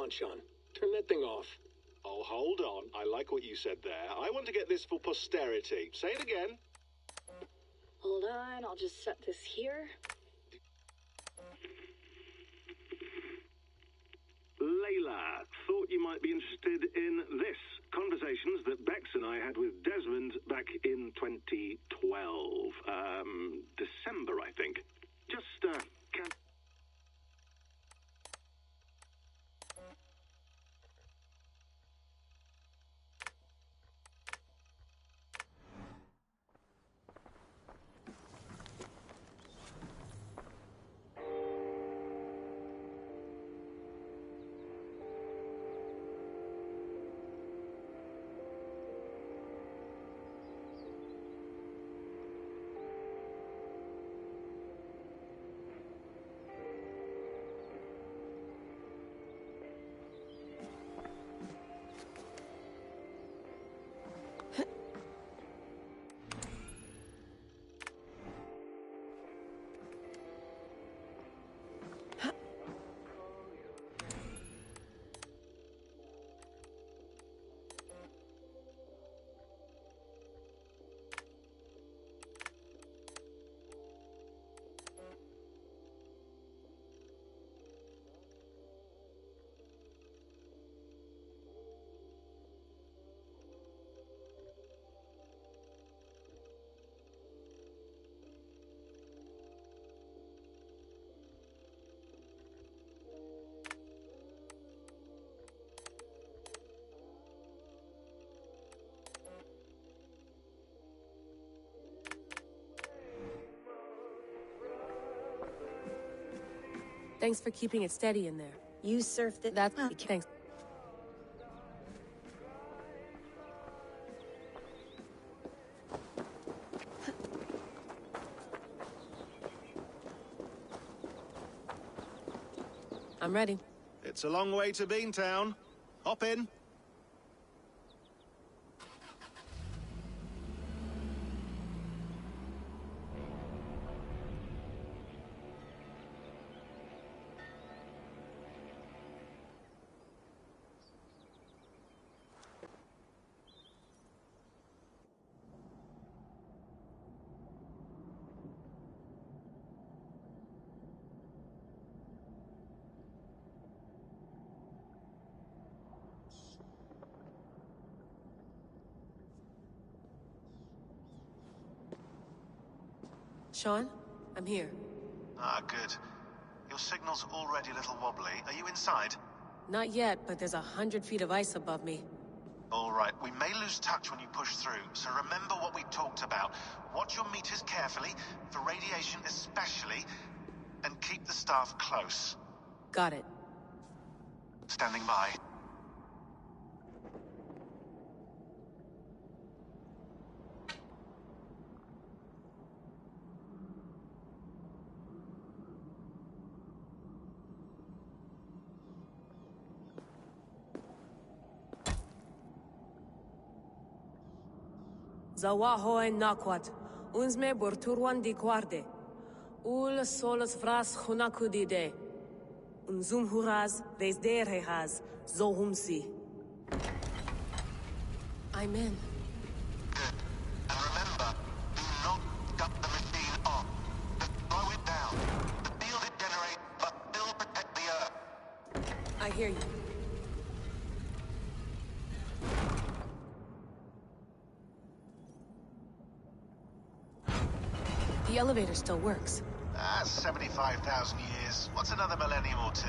on, Sean. Turn that thing off. Oh, hold on. I like what you said there. I want to get this for posterity. Say it again. Hold on, I'll just set this here. Layla, thought you might be interested in this. Conversations that Bex and I had with Desmond back in 2012. December, I think. Just, Thanks for keeping it steady in there. You surfed it. That's thanks. I'm ready. it's a long way to Beantown. Hop in. Sean, I'm here. Ah, good. Your signal's already a little wobbly. Are you inside? Not yet, but there's 100 feet of ice above me. All right, we may lose touch when you push through, so remember what we talked about. Watch your meters carefully, for radiation especially, and keep the staff close. Got it. Standing by. Zawaho en nakwat, unzme borturwan di guarde. Ul solos vras hunakudide. Unzum huraz, vesderehaz, zohumsi. I'm in. Good. And remember, do not shut the machine off. Just slow it down. The field it generates must still protect the Earth. I hear you. The elevator still works. That's 75,000 years. What's another millennium or two?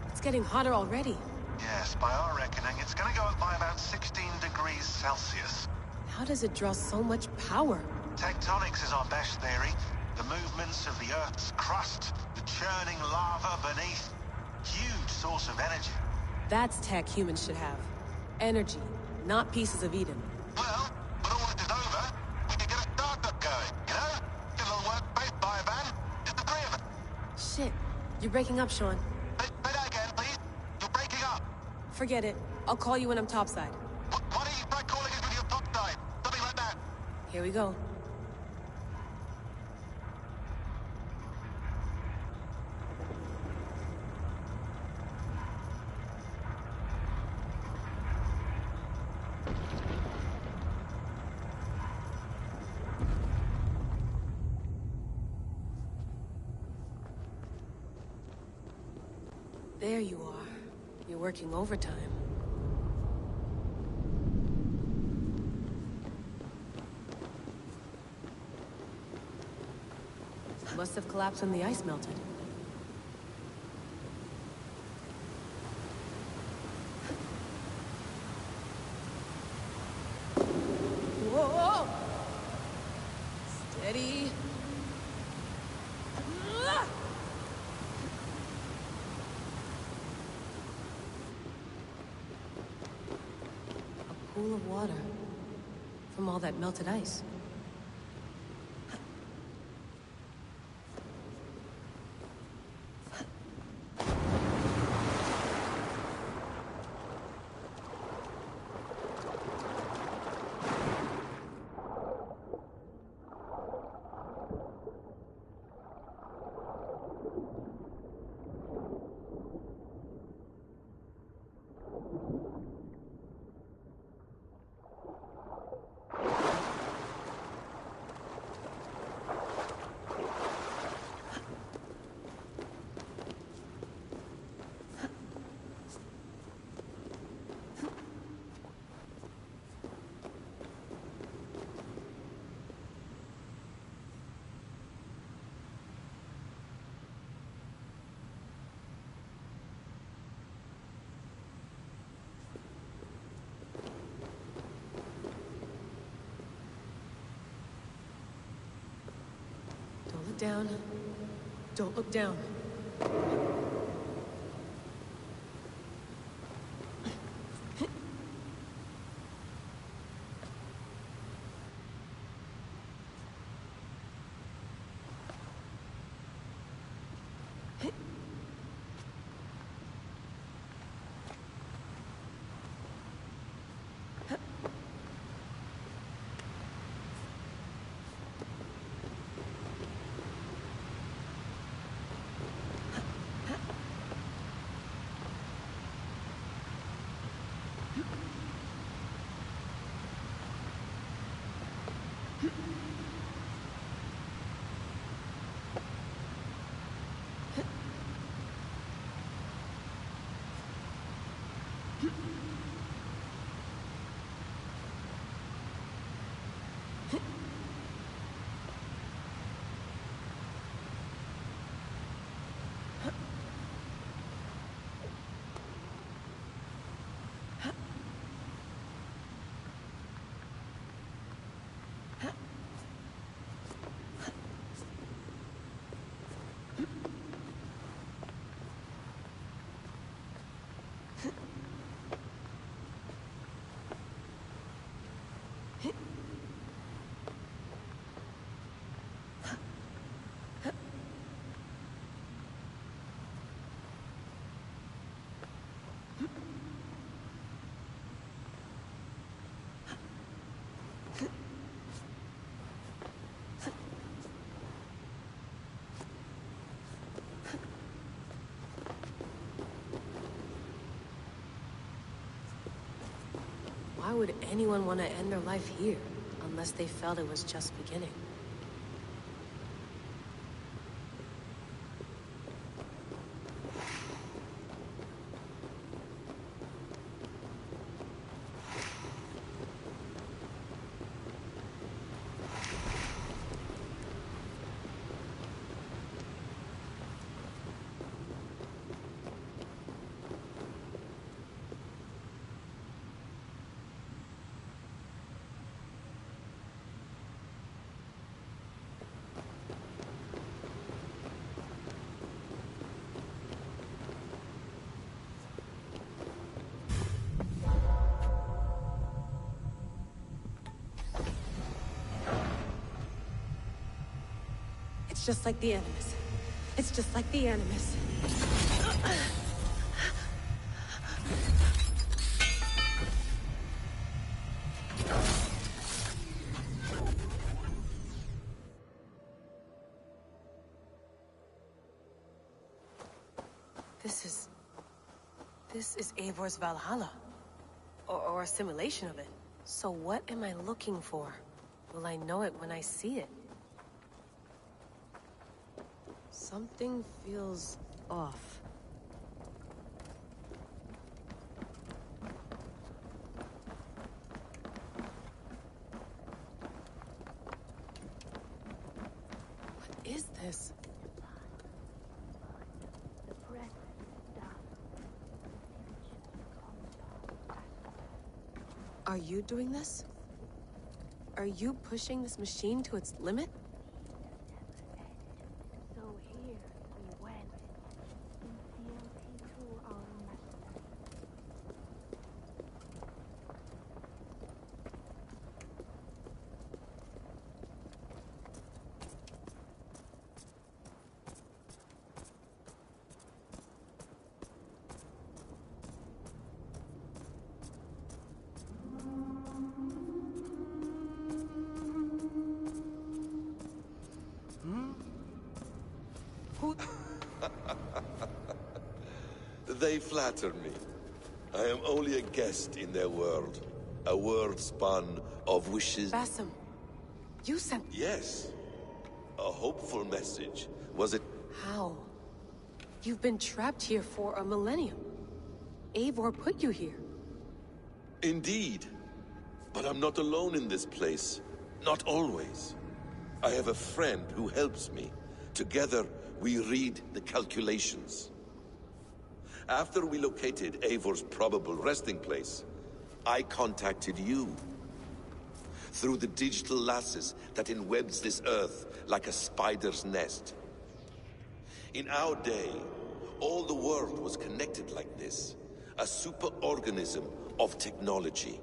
It's getting hotter already. Yes, by our reckoning, it's gonna go up by about 16 degrees Celsius. How does it draw so much power? Tectonics is our best theory. The movements of the Earth's crust, the churning lava beneath. Huge source of energy. That's tech humans should have. Energy, not pieces of Eden. Well, when all this is over, we can get a startup going, you know? Get a little workspace, buy a van, just the three of us. Shit, you're breaking up, Sean. Say that again, please. You're breaking up. Forget it. I'll call you when I'm topside. Why don't you try calling us with your top side? Something like that. Here we go. There you are. You're working overtime. Must have collapsed when the ice melted. Whoa! Steady. A pool of water from all that melted ice. Don't look down. Don't look down. Why would anyone want to end their life here, unless they felt it was just beginning? It's just like the Animus. It's just like the Animus. This is Eivor's Valhalla. Or a simulation of it. So what am I looking for? Will I know it when I see it? Something feels off. Are you doing this? Are you pushing this machine to its limit? So here we went, sincerely to our master. Who? They flatter me. I am only a guest in their world. A world spun of wishes. Basim, you sent... Yes. A hopeful message. Was it? How? You've been trapped here for a millennium. Eivor put you here. Indeed. But I'm not alone in this place. Not always. I have a friend who helps me. Together, we read the calculations. After we located Eivor's probable resting place, I contacted you. Through the digital lasses that enwebs this Earth like a spider's nest. In our day, all the world was connected like this. A superorganism of technology.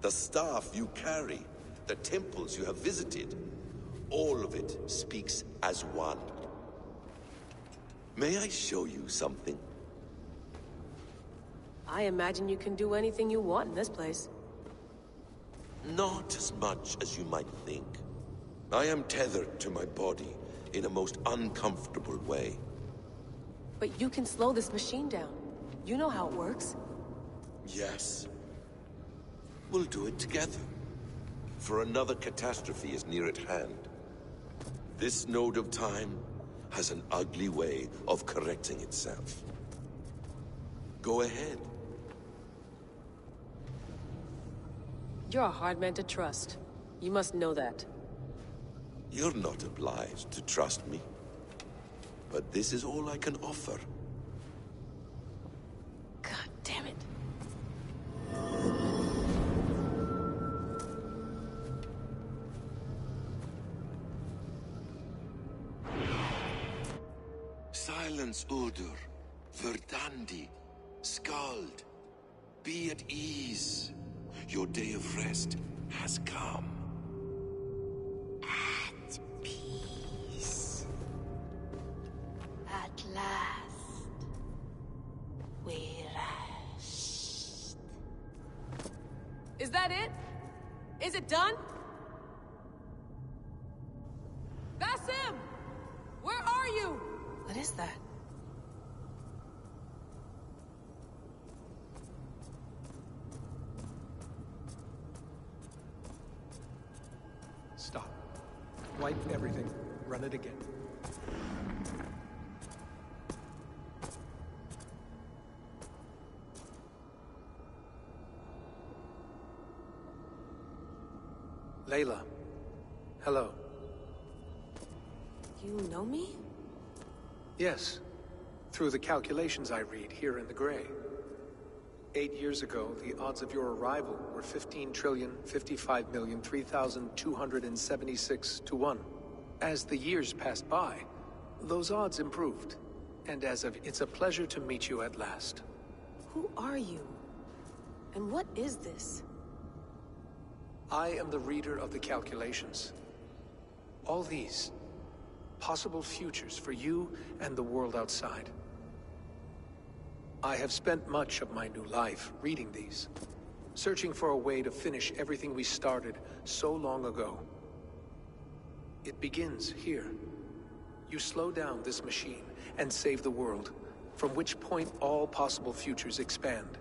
The staff you carry, the temples you have visited, all of it speaks as one. May I show you something? I imagine you can do anything you want in this place. Not as much as you might think. I am tethered to my body in a most uncomfortable way. But you can slow this machine down. You know how it works. Yes. We'll do it together. For another catastrophe is near at hand. This node of time has an ugly way of correcting itself. Go ahead. You're a hard man to trust. You must know that. You're not obliged to trust me. But this is all I can offer. God damn it. Silence, Udur. Verdandi. Skald. Be at ease. Your day of rest has come. At peace. At last, we rest. Is that it? Is it done? Basim! Where are you? What is that? Stop. Wipe everything. Run it again. Layla. Hello. You know me? Yes. Through the calculations I read here in the gray. 8 years ago, the odds of your arrival were 15,055,003,276 to 1. As the years passed by, those odds improved. And as of, it's a pleasure to meet you at last. Who are you? And what is this? I am the reader of the calculations. All these possible futures for you and the world outside. I have spent much of my new life reading these, searching for a way to finish everything we started so long ago. It begins here. You slow down this machine and save the world, from which point all possible futures expand.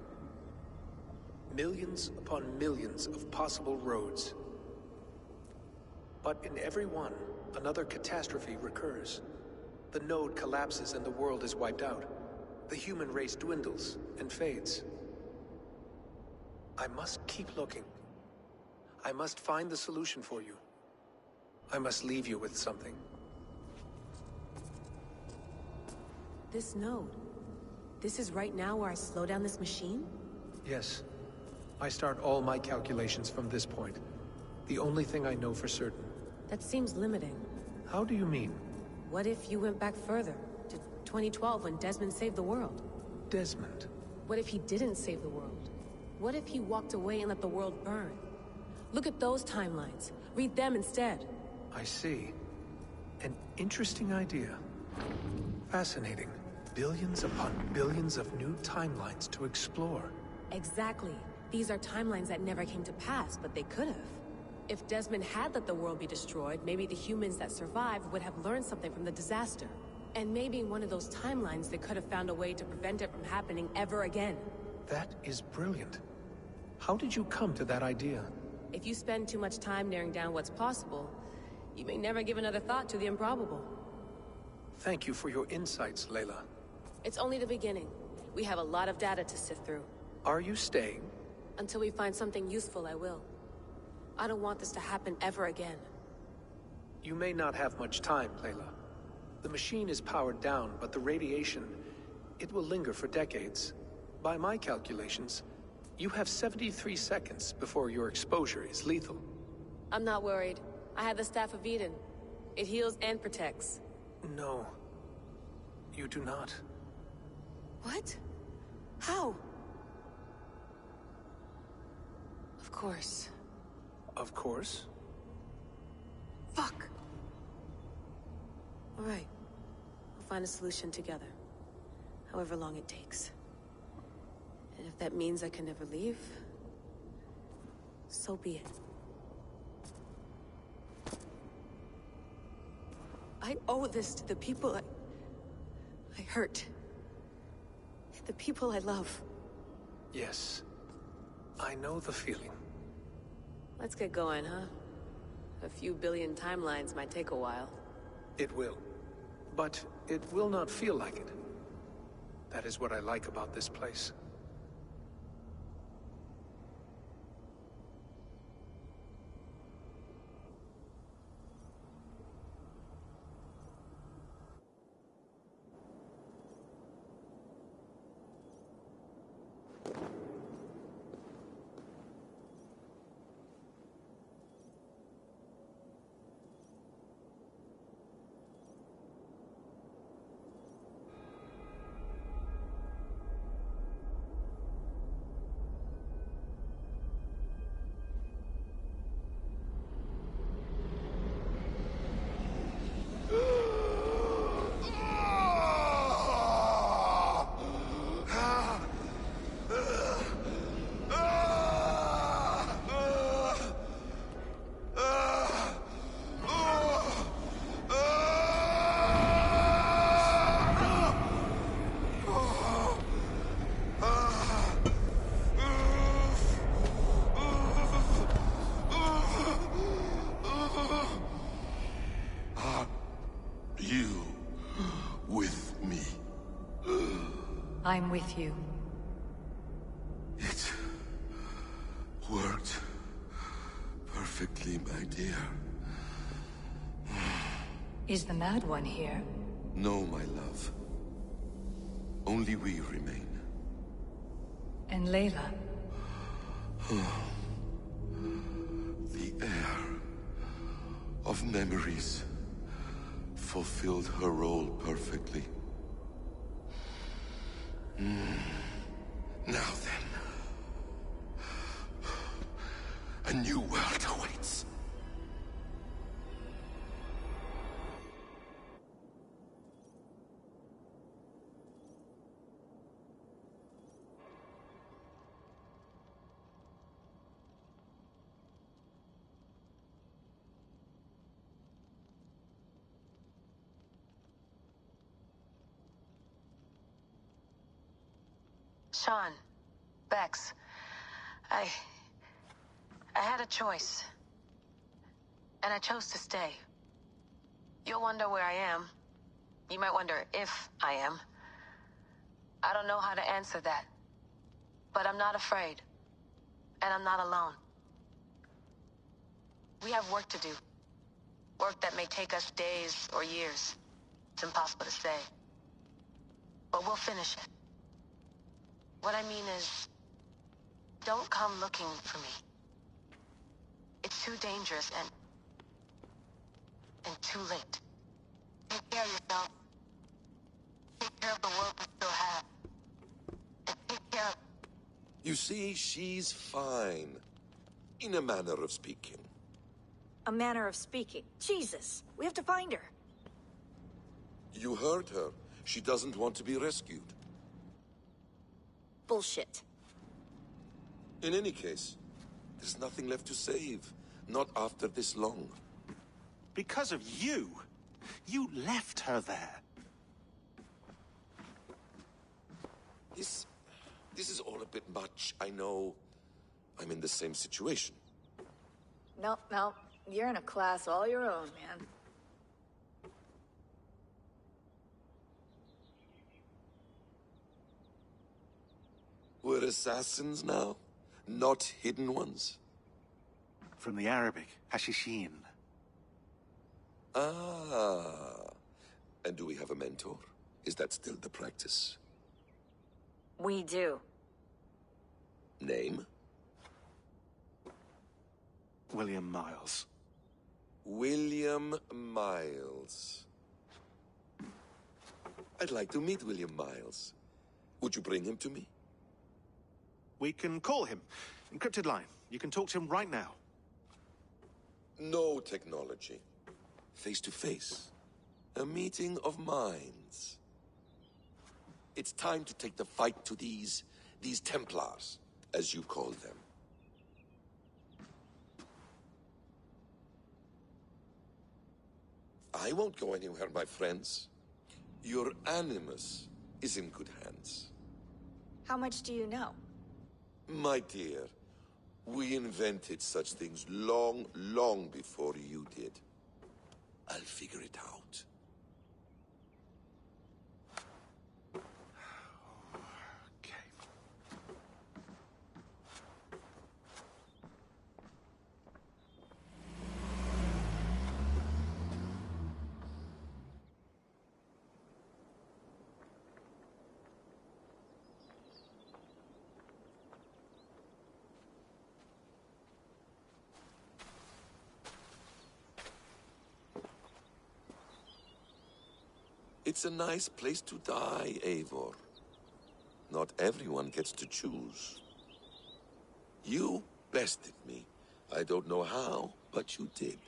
Millions upon millions of possible roads. But in every one, another catastrophe recurs. The node collapses and the world is wiped out. The human race dwindles and fades. I must keep looking. I must find the solution for you. I must leave you with something. This node. This is right now where I slow down this machine? Yes. I start all my calculations from this point. The only thing I know for certain. That seems limiting. How do you mean? What if you went back further, to 2012 when Desmond saved the world? Desmond? What if he didn't save the world? What if he walked away and let the world burn? Look at those timelines. Read them instead. I see. An interesting idea. Fascinating. Billions upon billions of new timelines to explore. Exactly. These are timelines that never came to pass, but they could have. If Desmond had let the world be destroyed, maybe the humans that survived would have learned something from the disaster. And maybe in one of those timelines they could have found a way to prevent it from happening ever again. That is brilliant. How did you come to that idea? If you spend too much time narrowing down what's possible, you may never give another thought to the improbable. Thank you for your insights, Layla. It's only the beginning. We have a lot of data to sift through. Are you staying? Until we find something useful, I will. I don't want this to happen ever again. You may not have much time, Layla. The machine is powered down, but the radiation, it will linger for decades. By my calculations, you have 73 seconds before your exposure is lethal. I'm not worried. I have the Staff of Eden. It heals and protects. No. You do not. What? How? Of course. Of course. Fuck! All right. We'll find a solution together. However long it takes. And if that means I can never leave, so be it. I owe this to the people I hurt. The people I love. Yes. I know the feeling. Let's get going, huh? A few billion timelines might take a while. It will. But it will not feel like it. That is what I like about this place. I'm with you. It worked perfectly, my dear. Is the Mad One here? No, my love. Only we remain. And Layla? The air of memories fulfilled her role perfectly. Now then, a new world awaits. Sean, Bex, I had a choice. And I chose to stay. You'll wonder where I am. You might wonder if I am. I don't know how to answer that. But I'm not afraid. And I'm not alone. We have work to do. Work that may take us days or years. It's impossible to say. But we'll finish it. What I mean is, Don't come looking for me. It's too dangerous and too late. Take care of yourself. Take care of the world we still have. And take care of... You see, she's fine. In a manner of speaking. A manner of speaking. Jesus, we have to find her. You heard her. She doesn't want to be rescued. Bullshit. In any case, there's nothing left to save. Not after this long. Because of you. You left her there. This is all a bit much, I know. I'm in the same situation. Nope. You're in a class all your own, man. We're assassins now? Not hidden ones? From the Arabic, Hashishin. Ah. And do we have a mentor? Is that still the practice? We do. Name? William Miles. William Miles. I'd like to meet William Miles. Would you bring him to me? We can call him. Encrypted line. You can talk to him right now. No technology. Face to face. A meeting of minds. It's time to take the fight to these Templars, as you call them. I won't go anywhere, my friends. Your animus is in good hands. How much do you know? My dear, we invented such things long, long before you did. I'll figure it out. Okay. It's a nice place to die, Eivor. Not everyone gets to choose. You bested me. I don't know how, but you did.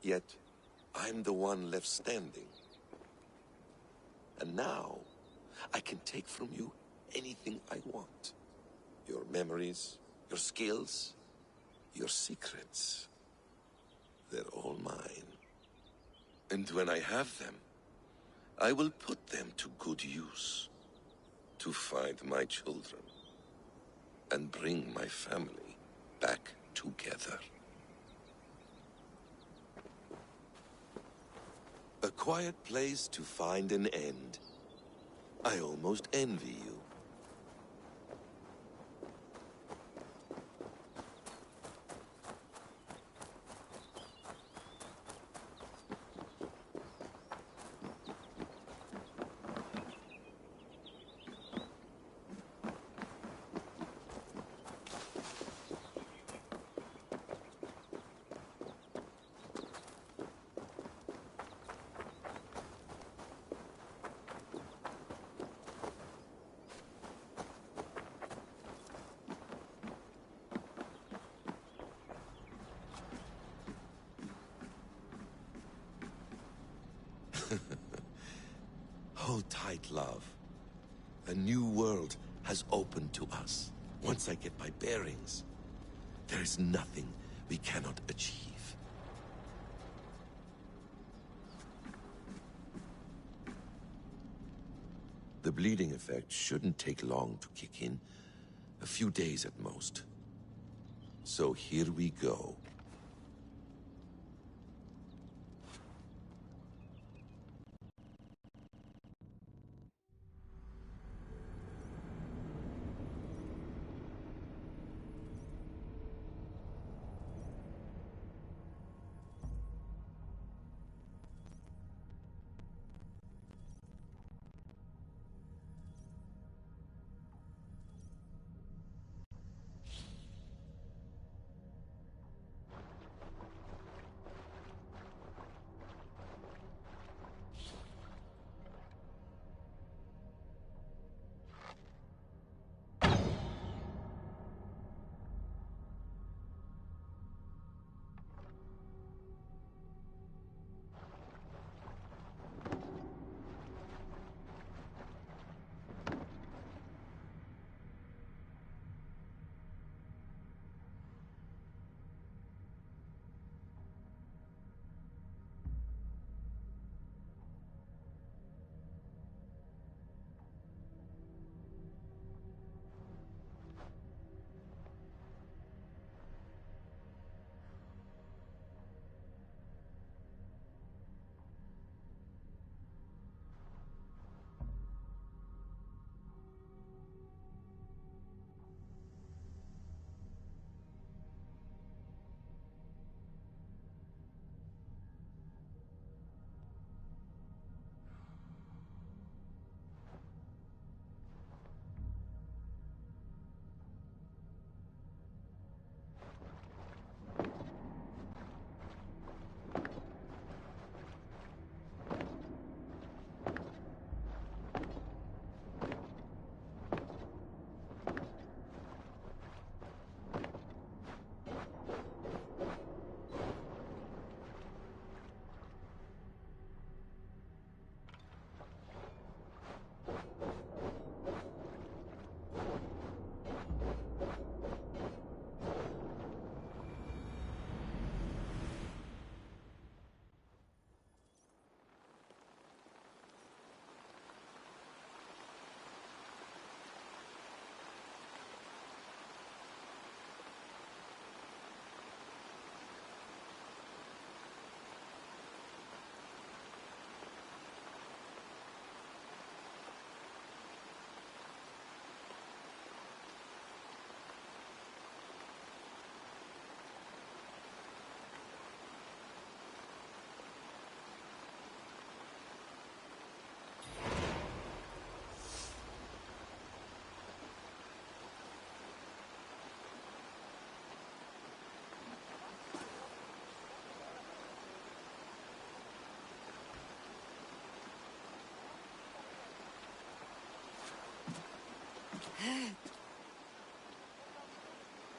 Yet, I'm the one left standing. And now, I can take from you anything I want. Your memories, your skills, your secrets. They're all mine. And when I have them, I will put them to good use. To find my children. And bring my family back together. A quiet place to find an end. I almost envy you. Hold tight, love. A new world has opened to us. Once I get my bearings, there is nothing we cannot achieve. The bleeding effect shouldn't take long to kick in. A few days at most. So here we go.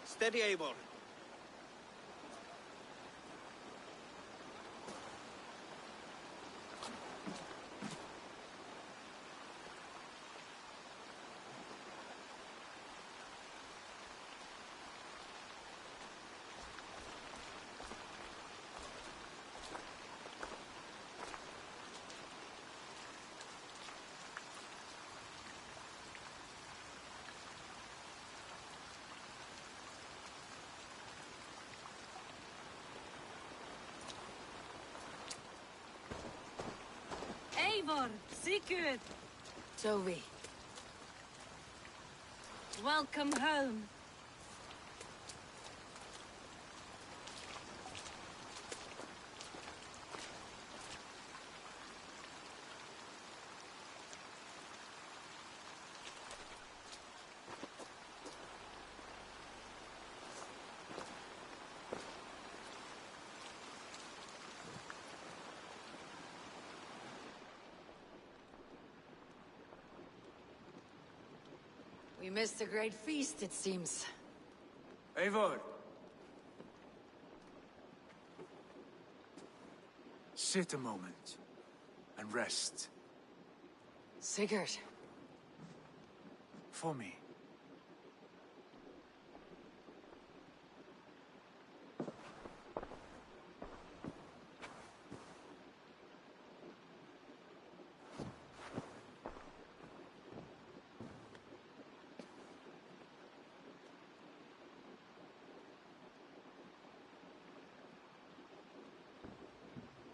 Steady, Eivor. Eivor, Sigurd, Toby. welcome home. We missed a great feast, it seems. Eivor! Sit a moment and rest. Sigurd. For me.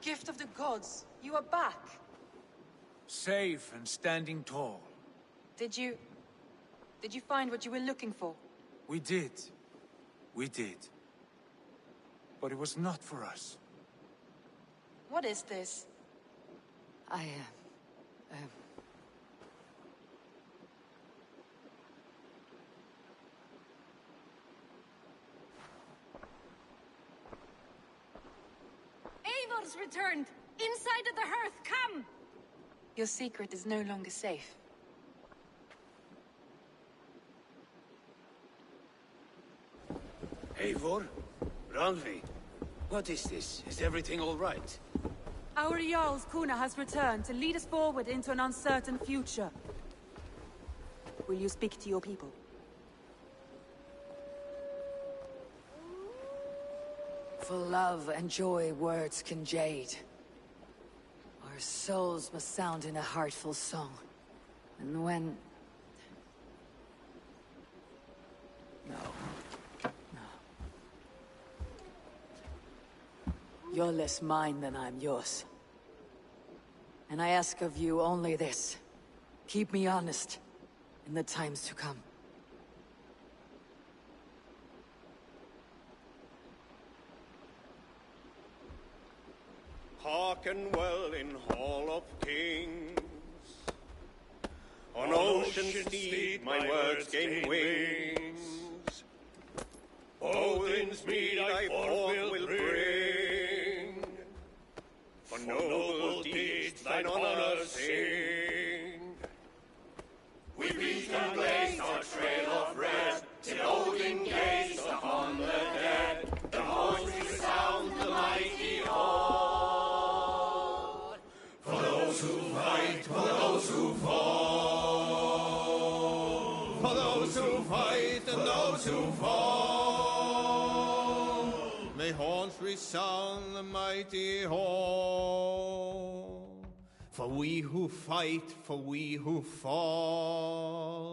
Gift of the gods, you are back. Safe and standing tall. Did you find what you were looking for? We did. We did. But it was not for us. What is this? Eivor's returned! Inside of the hearth, come! Your secret is no longer safe. Eivor? Randvi? What is this? Is everything all right? Our Jarl's Kuna has returned to lead us forward into an uncertain future. Will you speak to your people? For love and joy, words can jade. Our souls must sound in a heartful song. And when... No. You're less mine than I'm yours. And I ask of you only this. Keep me honest in the times to come. Hearken well in Hall of Kings. On ocean steed my words gain wings. Odin's mead I forth will bring. For noble deeds thine honor sing. We beat and blaze our trail of red, till Odin gazed upon the dead. The voice resound the mighty hall. For those who fight, for those who fall. For those who fight and those who fall. May horns resound the mighty hall. For we who fight, for we who fall.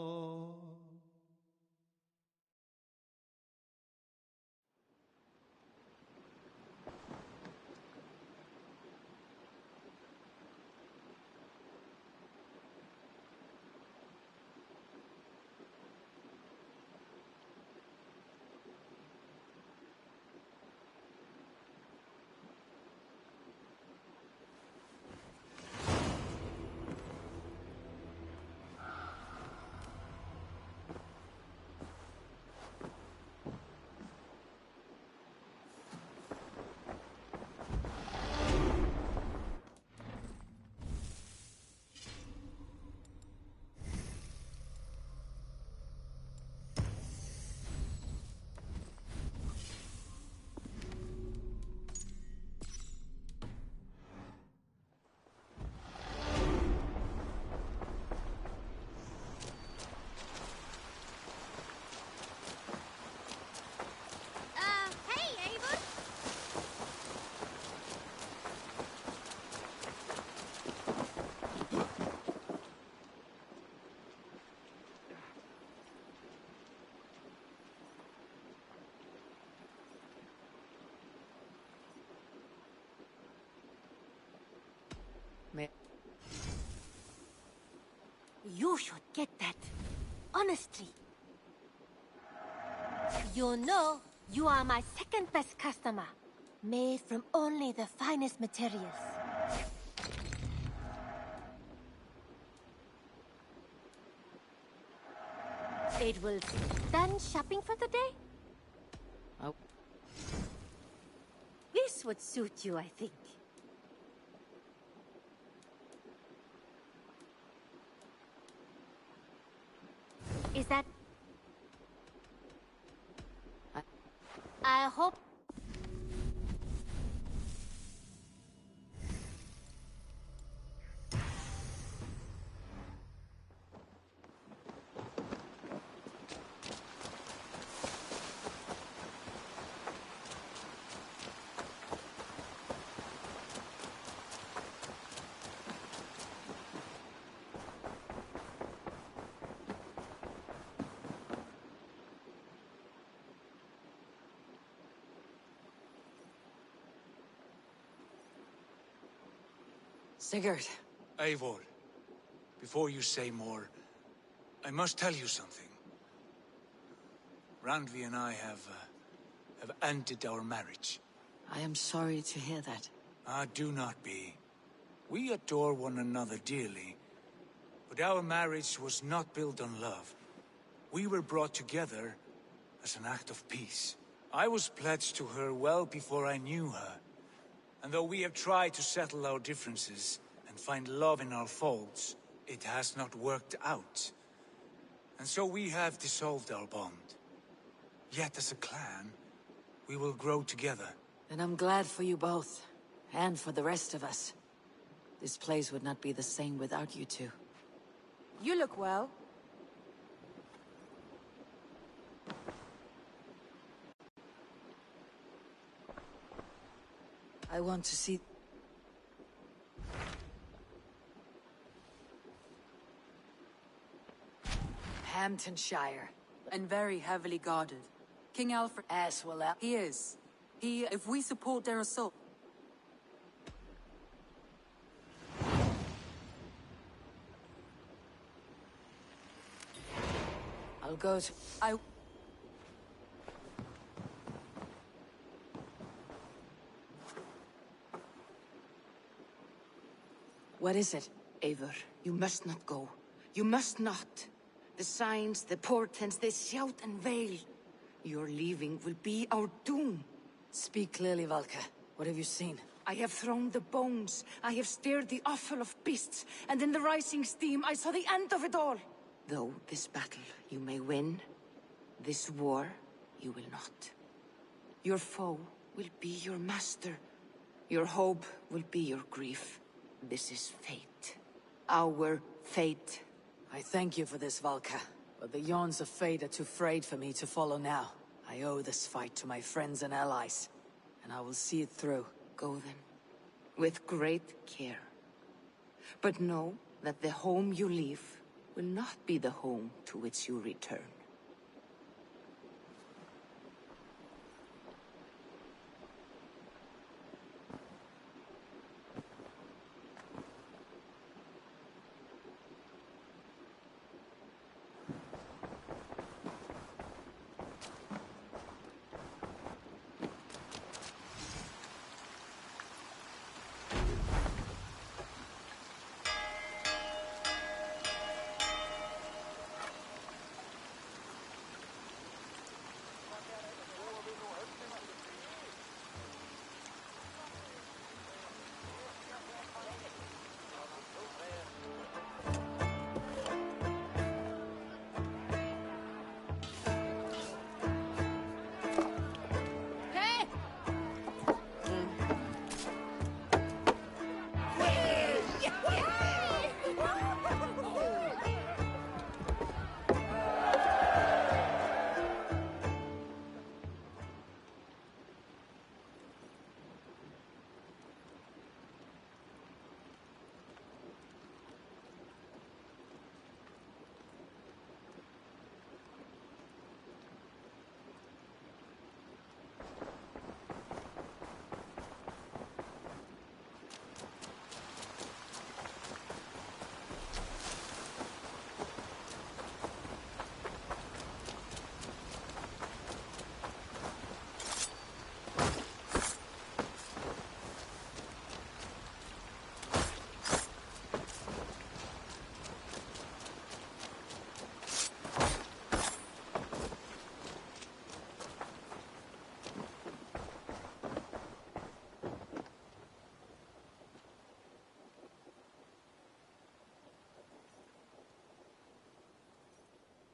You should get that. Honestly. You know, you are my second best customer. Made from only the finest materials. It will be done shopping for the day? Oh. This would suit you, I think. Is that... I hope... Sigurd. Eivor, before you say more, I must tell you something. Randvi and I have ended our marriage. I am sorry to hear that. Ah, do not be. We adore one another dearly, but our marriage was not built on love. We were brought together as an act of peace. I was pledged to her well before I knew her. And though we have tried to settle our differences and find love in our faults, it has not worked out. And so we have dissolved our bond. Yet as a clan, we will grow together. And I'm glad for you both, and for the rest of us. This place would not be the same without you two. You look well. I want to see... Hamptonshire. And very heavily guarded. King Alfred... As will out. He is. If we support their assault... I'll go to... What is it? Eivor, you must not go. You must not. The signs, the portents, they shout and wail. Your leaving will be our doom. Speak clearly, Valka. What have you seen? I have thrown the bones. I have stirred the offal of beasts. And in the rising steam, I saw the end of it all. Though this battle you may win, this war you will not. Your foe will be your master. Your hope will be your grief. This is fate. Our fate. I thank you for this, Valka. But the yawns of fate are too frayed for me to follow now. I owe this fight to my friends and allies. And I will see it through. Go then. With great care. But know that the home you leave will not be the home to which you return.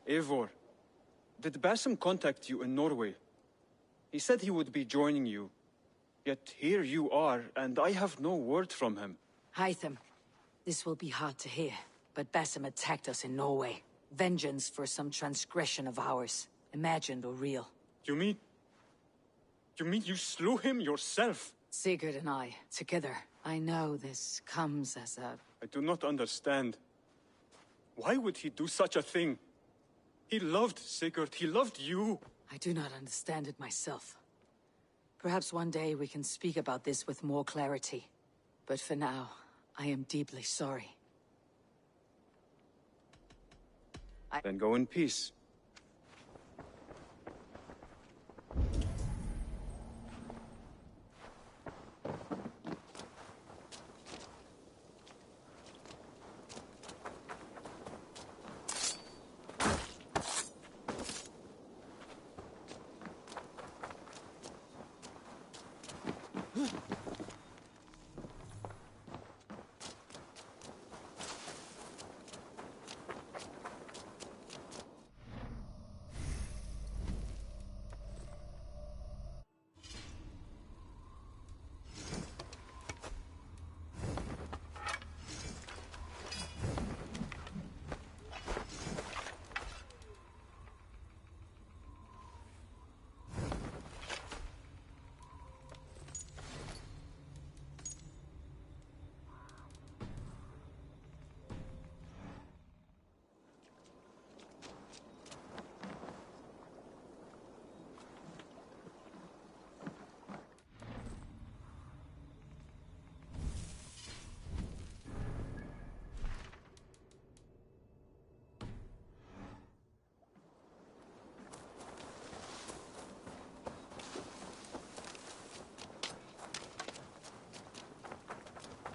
Eivor, did Basim contact you in Norway? He said he would be joining you. Yet here you are, and I have no word from him. Hytham, this will be hard to hear, but Basim attacked us in Norway. Vengeance for some transgression of ours, imagined or real. You mean you slew him yourself? Sigurd and I, together. I know this comes as a... I do not understand. Why would he do such a thing? He loved Sigurd, he loved you. I do not understand it myself. Perhaps one day we can speak about this with more clarity. But for now, I am deeply sorry. Then go in peace.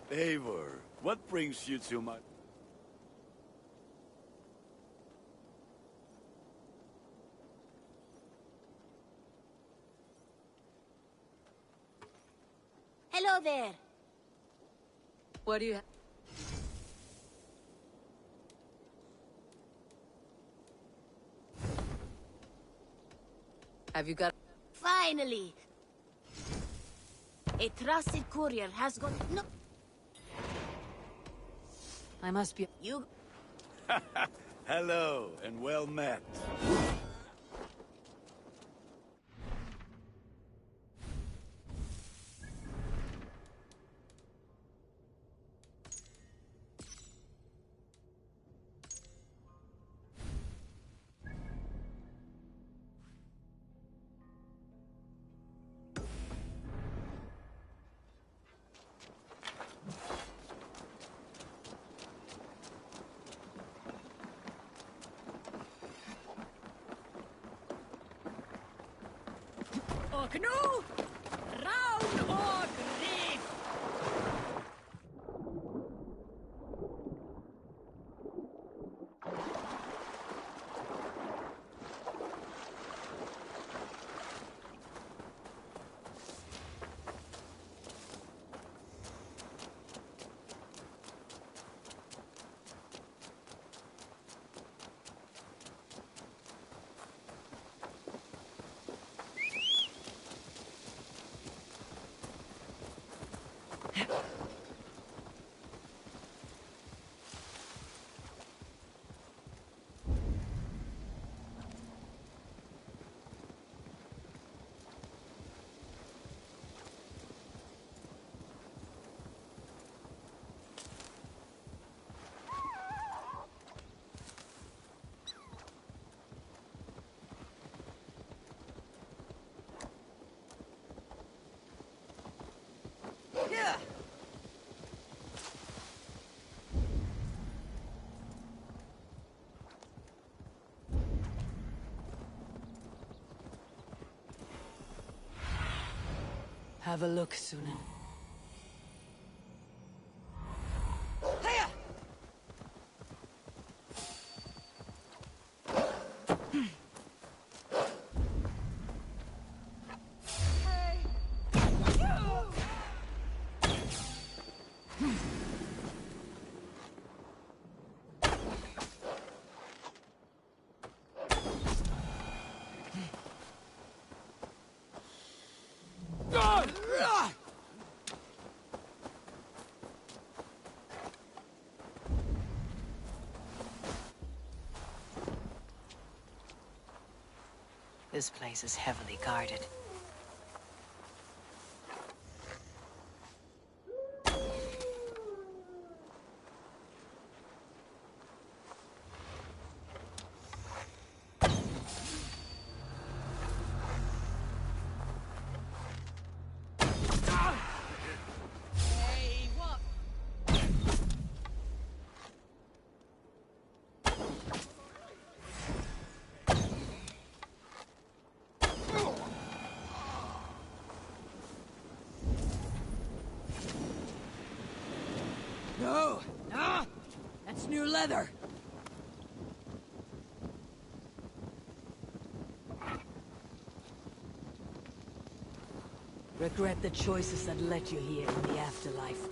Eivor, what brings you to my... Hello there. What do you... Have you got... Finally! A trusted courier has gone... No! I must be... You... Hello, and well met. Och nu, round och griff! Yeah. Have a look, Sunan. Hiya! This place is heavily guarded. No! No! That's new leather! Regret the choices that led you here in the afterlife.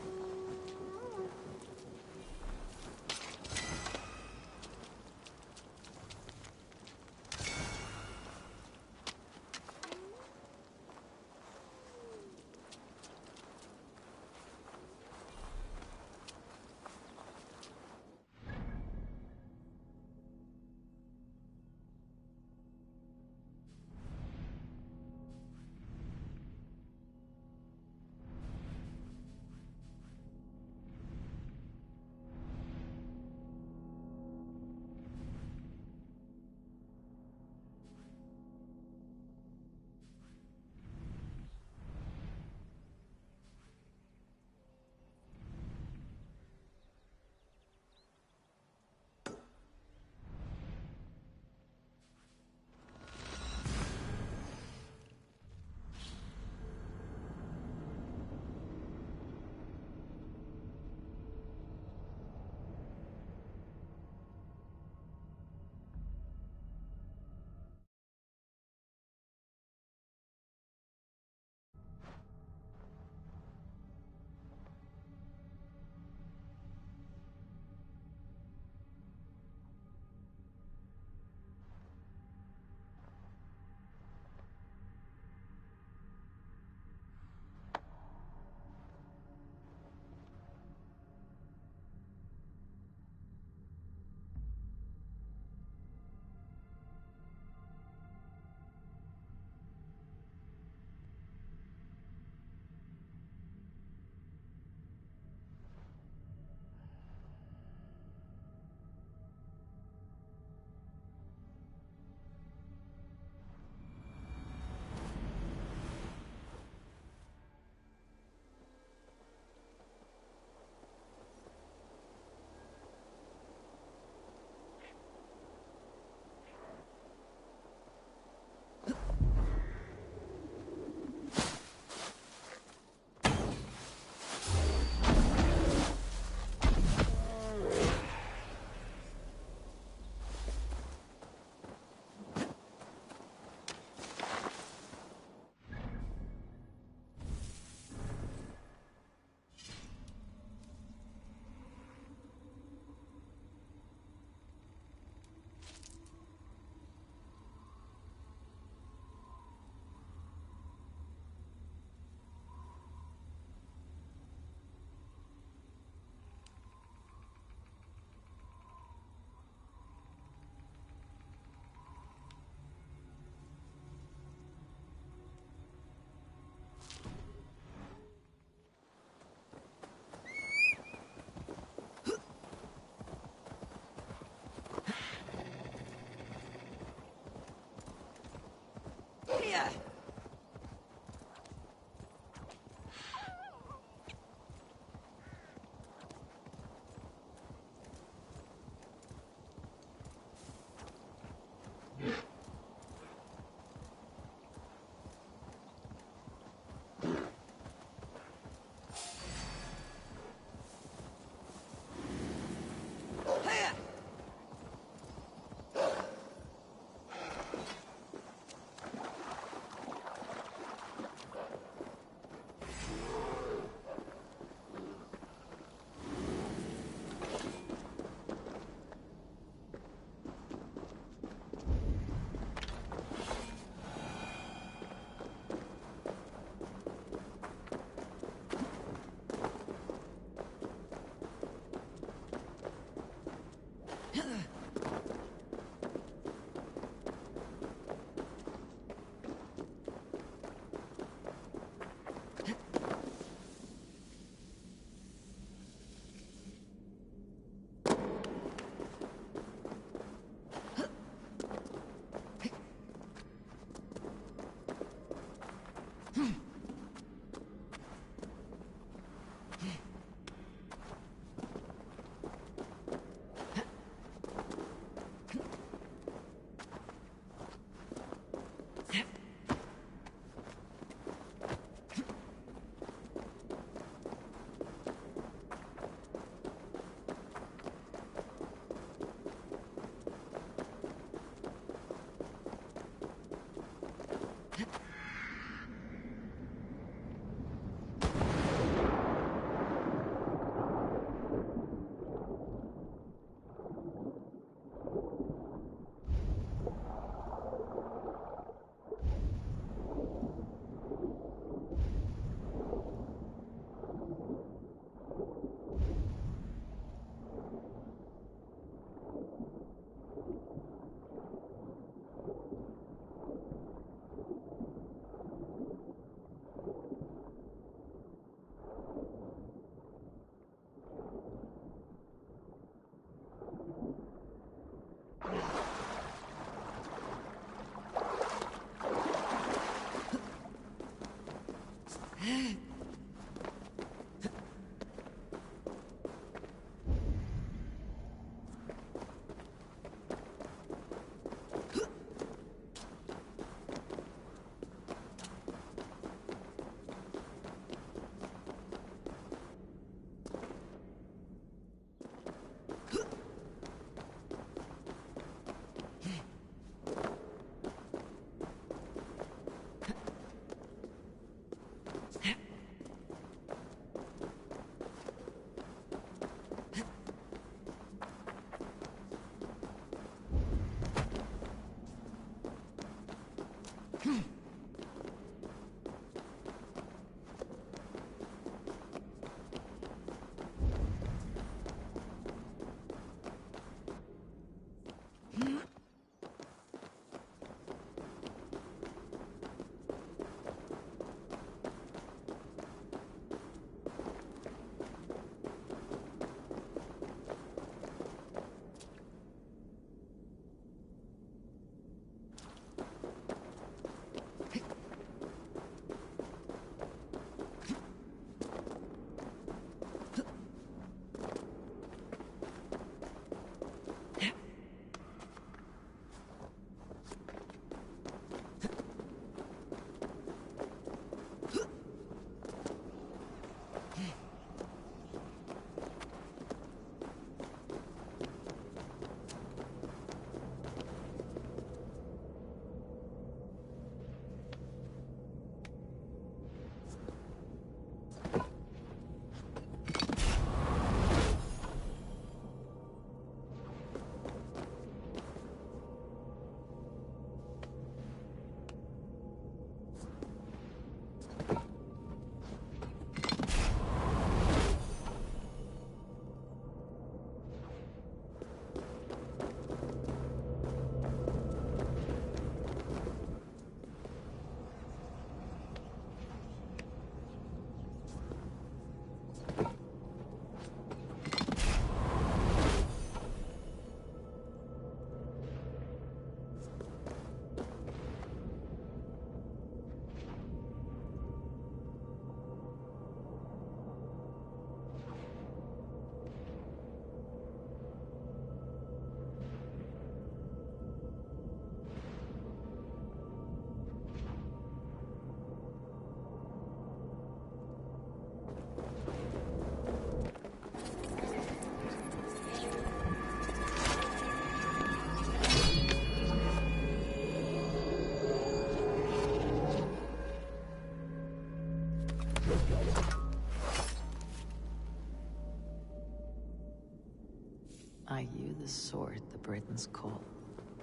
Are you the sword the Britons call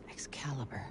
Excalibur?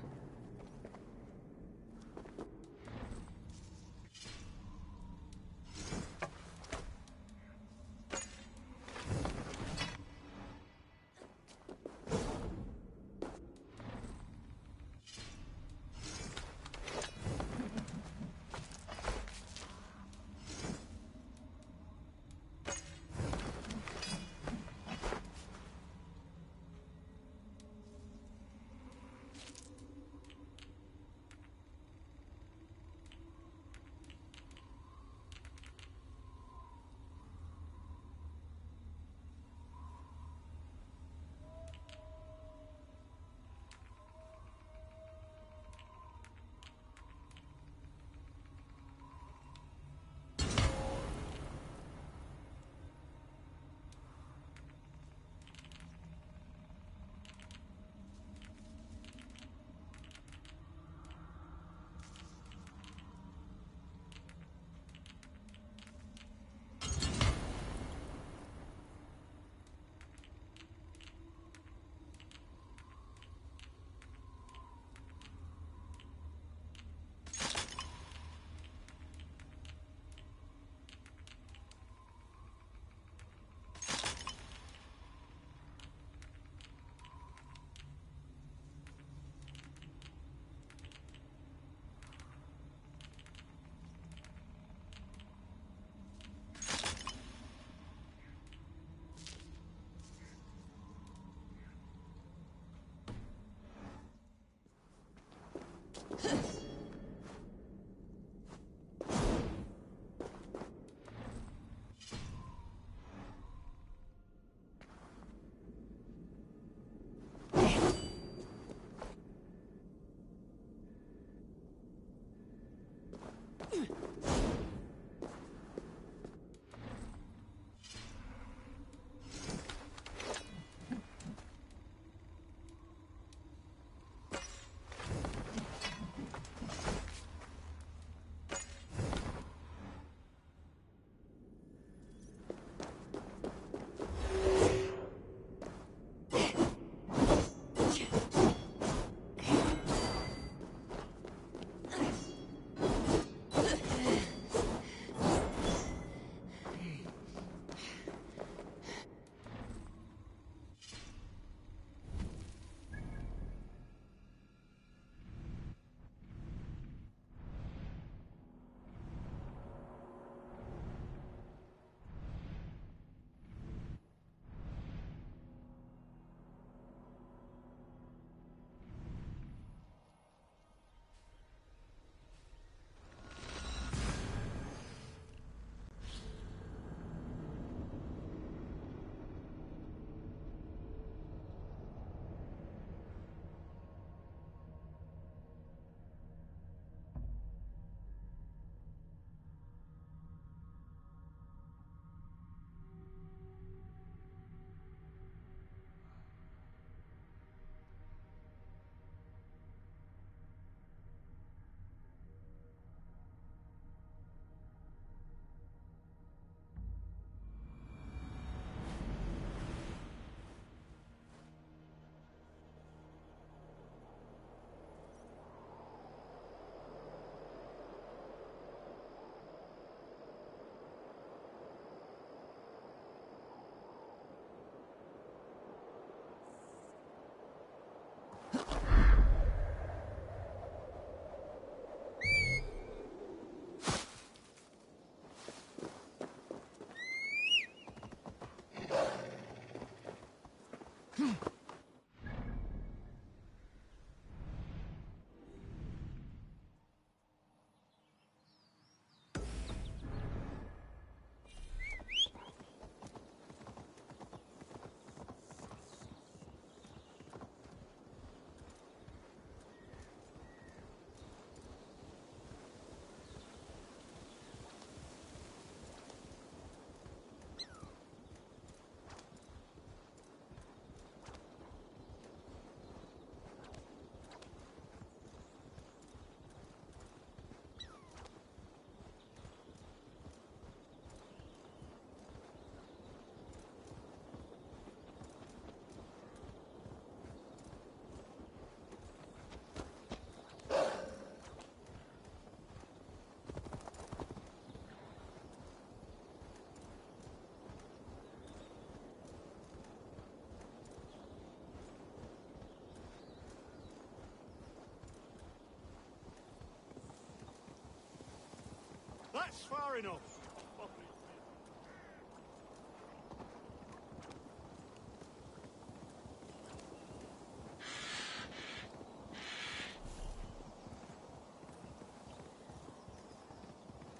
That's far enough.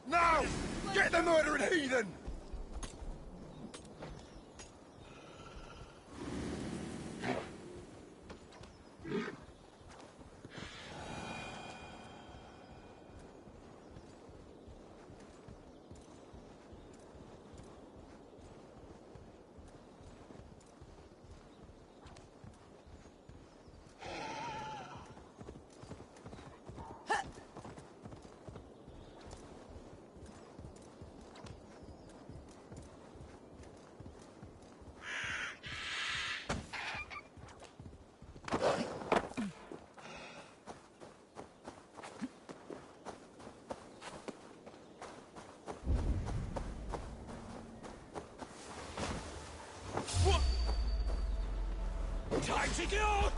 Now! Get the murdering heathen! Time to go!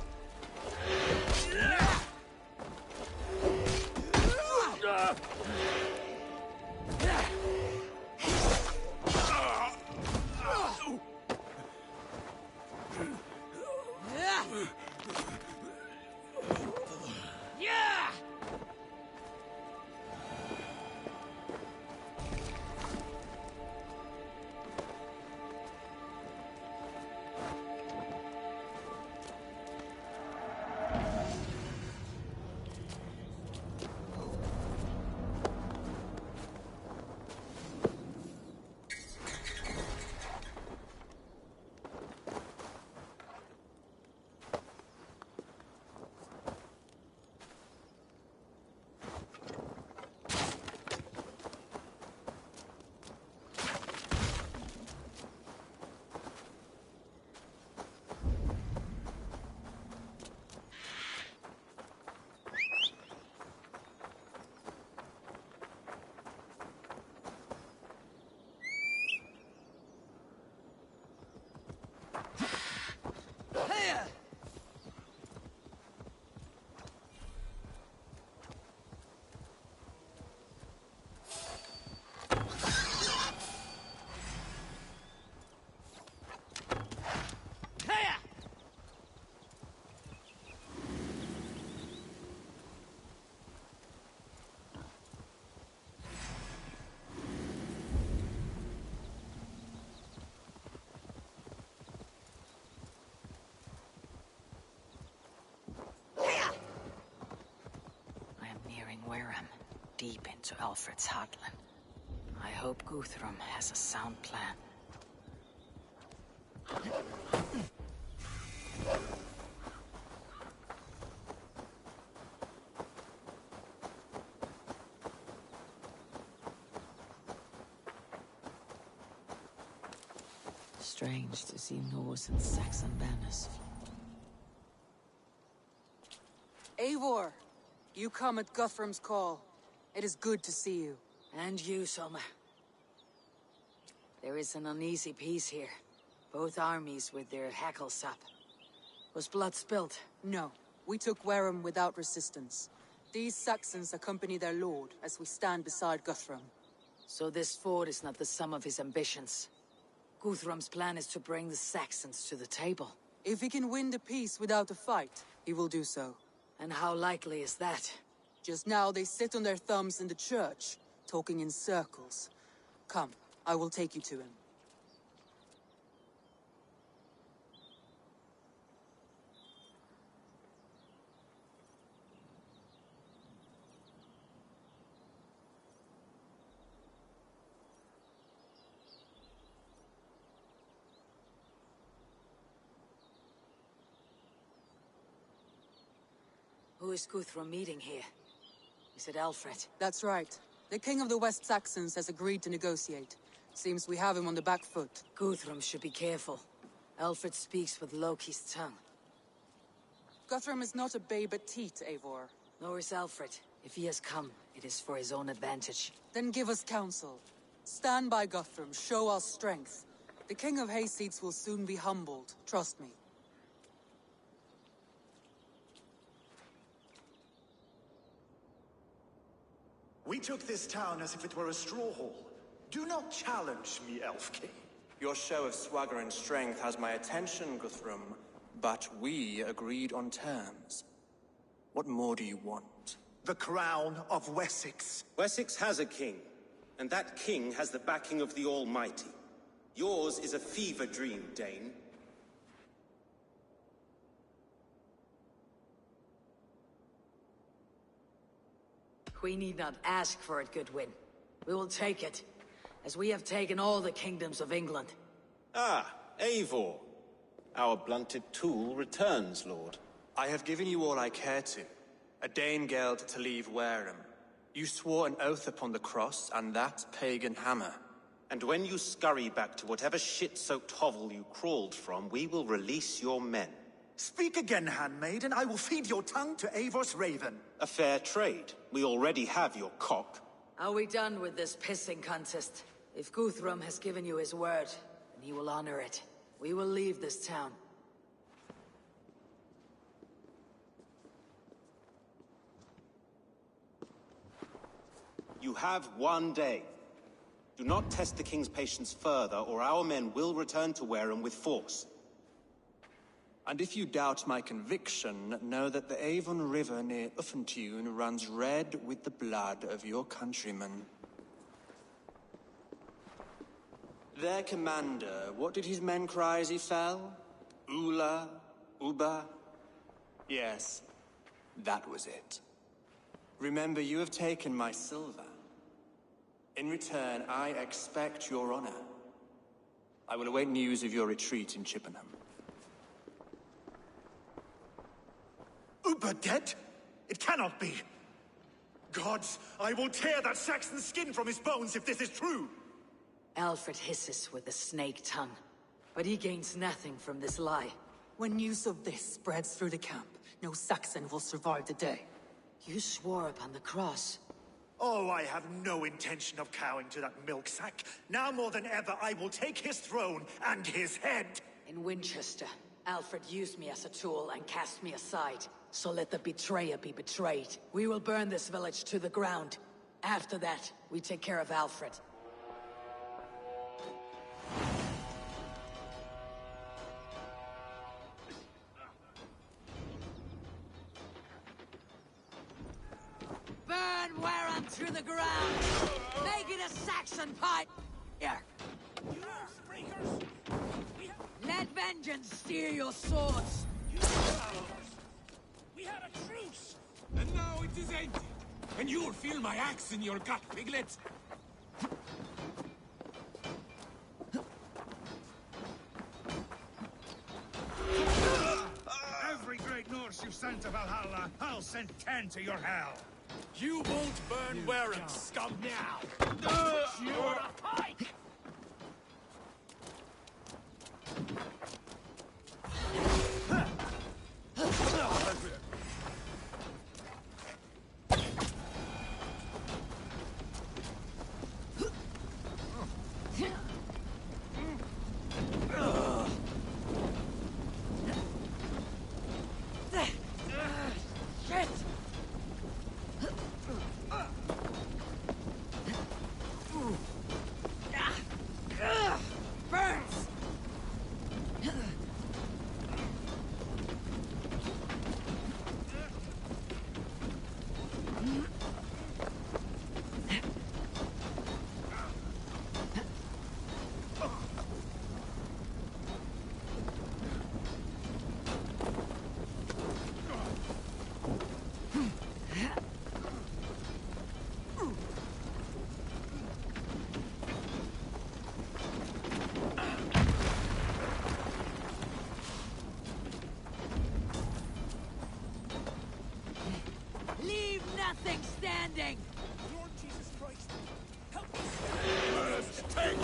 Wareham, deep into Alfred's heartland. I hope Guthrum has a sound plan. Strange to see Norse and Saxon banners. Eivor! You come at Guthrum's call. It is good to see you. And you, Soma. There is an uneasy peace here. Both armies with their hackles up. Was blood spilled? No. We took Wareham without resistance. These Saxons accompany their lord as we stand beside Guthrum. So this fort is not the sum of his ambitions. Guthrum's plan is to bring the Saxons to the table. If he can win the peace without a fight, he will do so. And how likely is that? Just now they sit on their thumbs in the church, talking in circles. Come, I will take you to him. Who is Guthrum meeting here? Is it Alfred? That's right. The king of the West Saxons has agreed to negotiate. Seems we have him on the back foot. Guthrum should be careful. Alfred speaks with Loki's tongue. Guthrum is not a babe at teat, Eivor. Nor is Alfred. If he has come, it is for his own advantage. Then give us counsel. Stand by Guthrum, show our strength. The king of Hayseeds will soon be humbled, trust me. We took this town as if it were a straw hall. Do not challenge me, Elf King. Your show of swagger and strength has my attention, Guthrum, but we agreed on terms. What more do you want? The crown of Wessex. Wessex has a king, and that king has the backing of the Almighty. Yours is a fever dream, Dane. We need not ask for it, Goodwin. We will take it, as we have taken all the kingdoms of England. Ah, Eivor. Our blunted tool returns, Lord. I have given you all I care to. A Danegeld to leave Wareham. You swore an oath upon the cross, and that pagan hammer. And when you scurry back to whatever shit-soaked hovel you crawled from, we will release your men. Speak again, handmaid, and I will feed your tongue to Eivor's raven. A fair trade. We already have your cock. Are we done with this pissing contest? If Guthrum has given you his word, then he will honor it. We will leave this town. You have 1 day. Do not test the king's patience further, or our men will return to Wareham with force. And if you doubt my conviction, know that the Avon River near Uffentune runs red with the blood of your countrymen. Their commander, what did his men cry as he fell? Ula? Uba? Yes, that was it. Remember, you have taken my silver. In return, I expect your honor. I will await news of your retreat in Chippenham. Uber dead? It cannot be. Gods, I will tear that Saxon's skin from his bones if this is true. Alfred hisses with a snake tongue, but he gains nothing from this lie. When news of this spreads through the camp, no Saxon will survive the day. You swore upon the cross. Oh, I have no intention of cowing to that milk sack. Now more than ever, I will take his throne and his head. In Winchester, Alfred used me as a tool and cast me aside. So let the betrayer be betrayed. We will burn this village to the ground. After that, we take care of Alfred. Burn Wareham to the ground! Make it a Saxon pie! Here. Let vengeance steer your swords! We had a truce! And now it is empty! And you'll feel my axe in your gut, piglet! Every great Norse you've sent to Valhalla, I'll send 10 to your hell! You won't burn Wareham, scum! Now! You're a pike! Nothing standing! Lord Jesus Christ, help me! First, take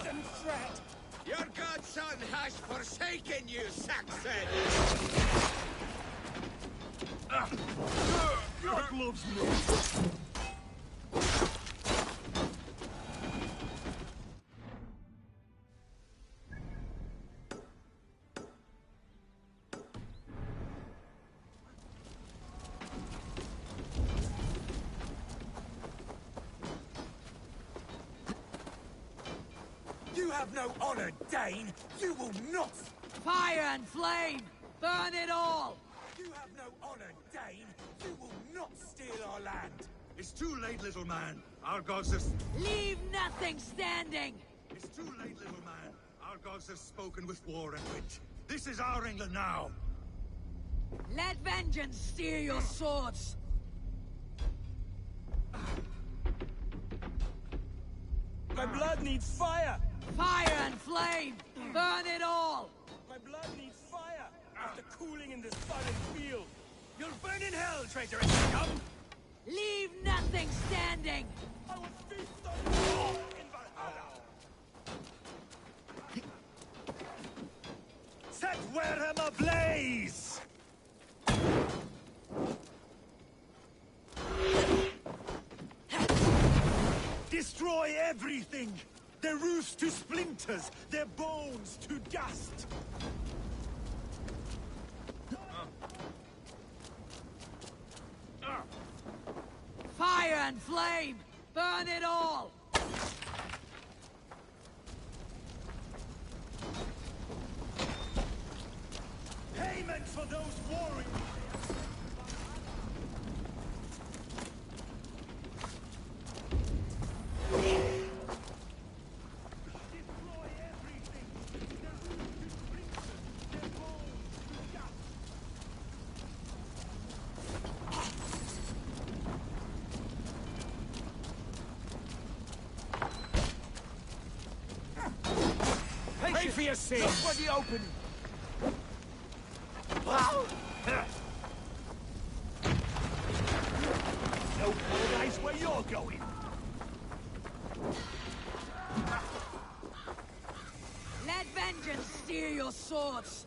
and threat! Your godson has forsaken you, Saxon! God loves me! have no honor, Dane! You will not! Fire and flame! Burn it all! You have no honor, Dane! You will not steal our land! It's too late, little man. Our gods have... Leave nothing standing! It's too late, little man. Our gods have spoken with war and wit. This is our England now! Let vengeance steer your swords! My blood needs fire! Fire and flame! Burn it all! My blood needs fire! After cooling in the sun and field! You'll burn in hell, traitorous scum! Leave nothing standing! I will feast on you in Valhalla! Set Wareham ablaze! Destroy everything! Their roofs to splinters, their bones to dust! Fire and flame! Burn it all! Payment for those warriors! Pray for your sins! Look for the opening! No paradise where you're going! Let vengeance steer your swords!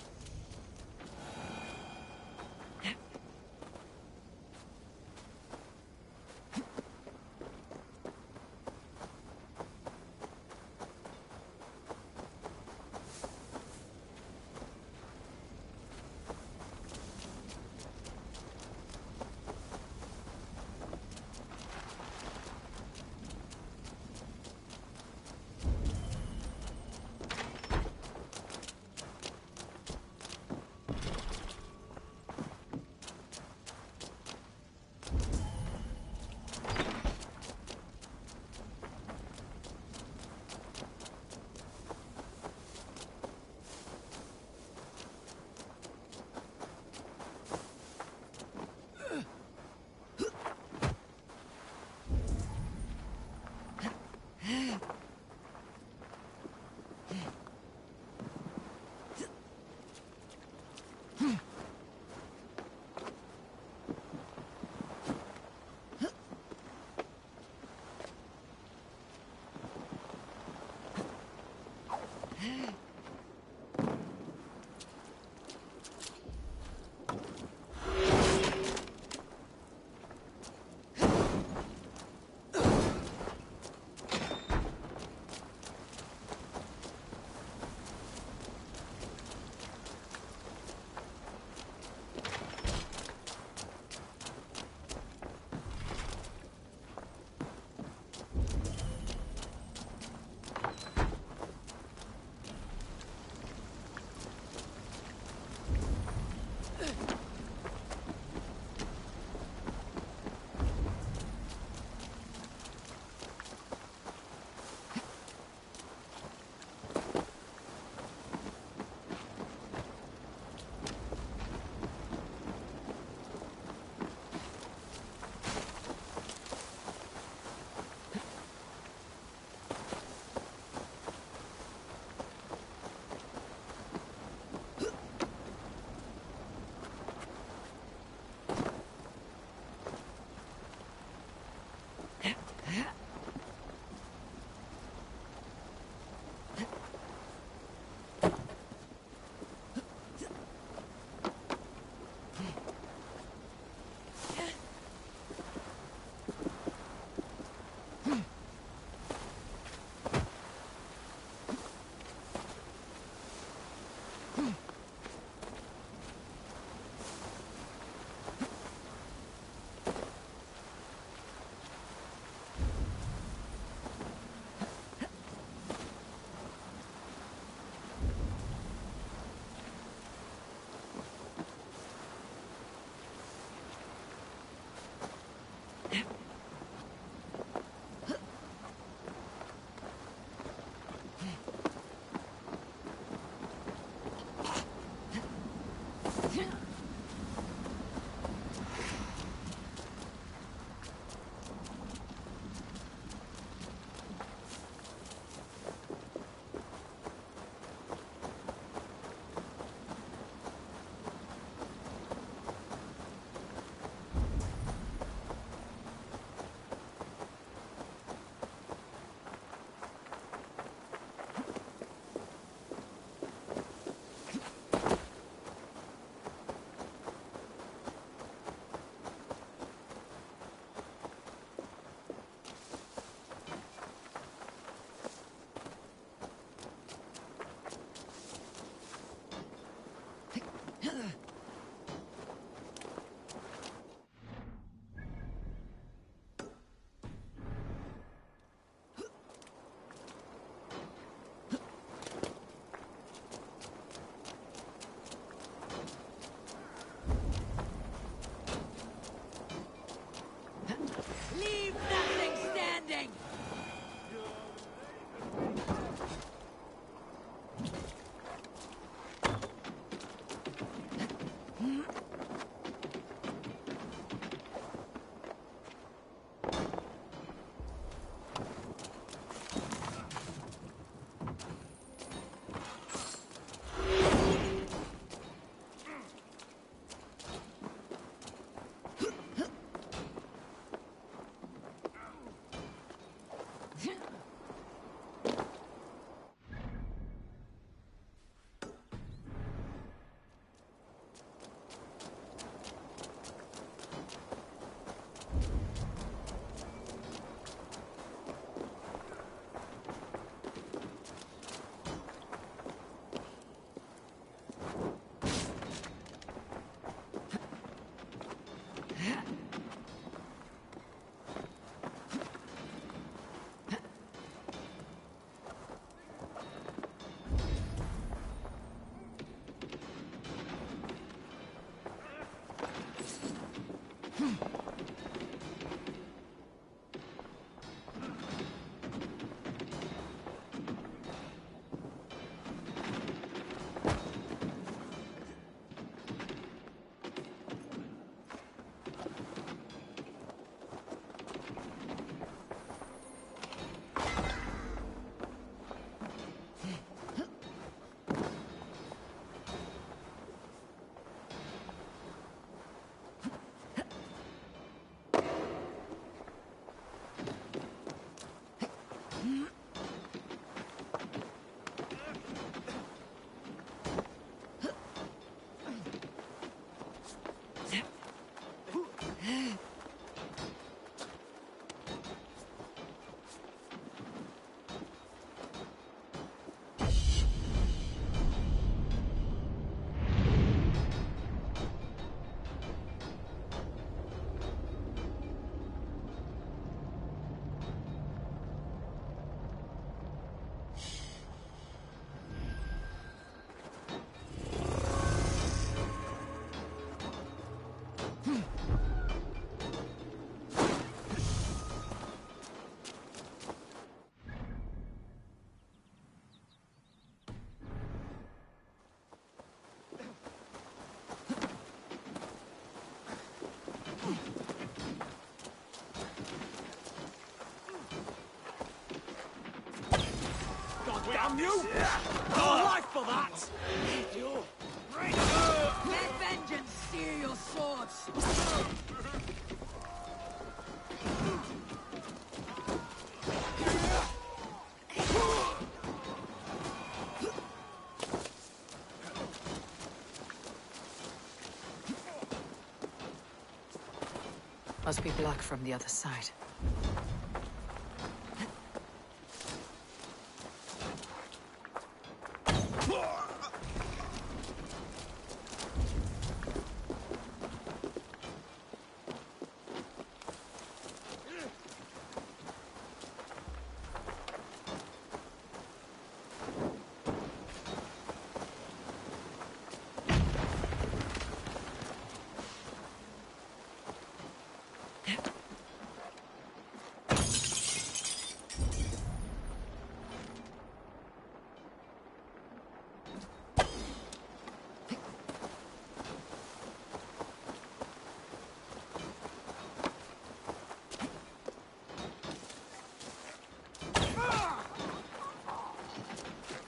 Damn you! No life for that! Let vengeance steer your swords! Must be black from the other side.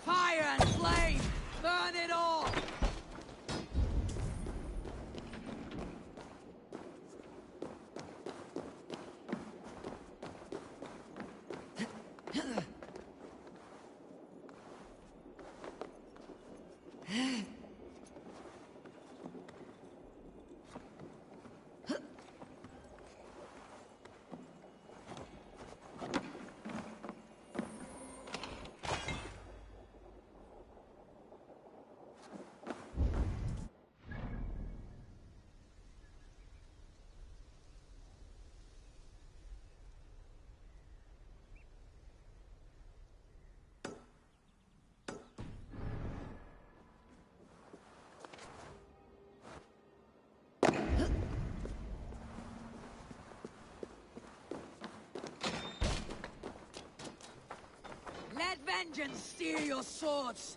Fire and flame! Burn it all! Let vengeance steer your swords!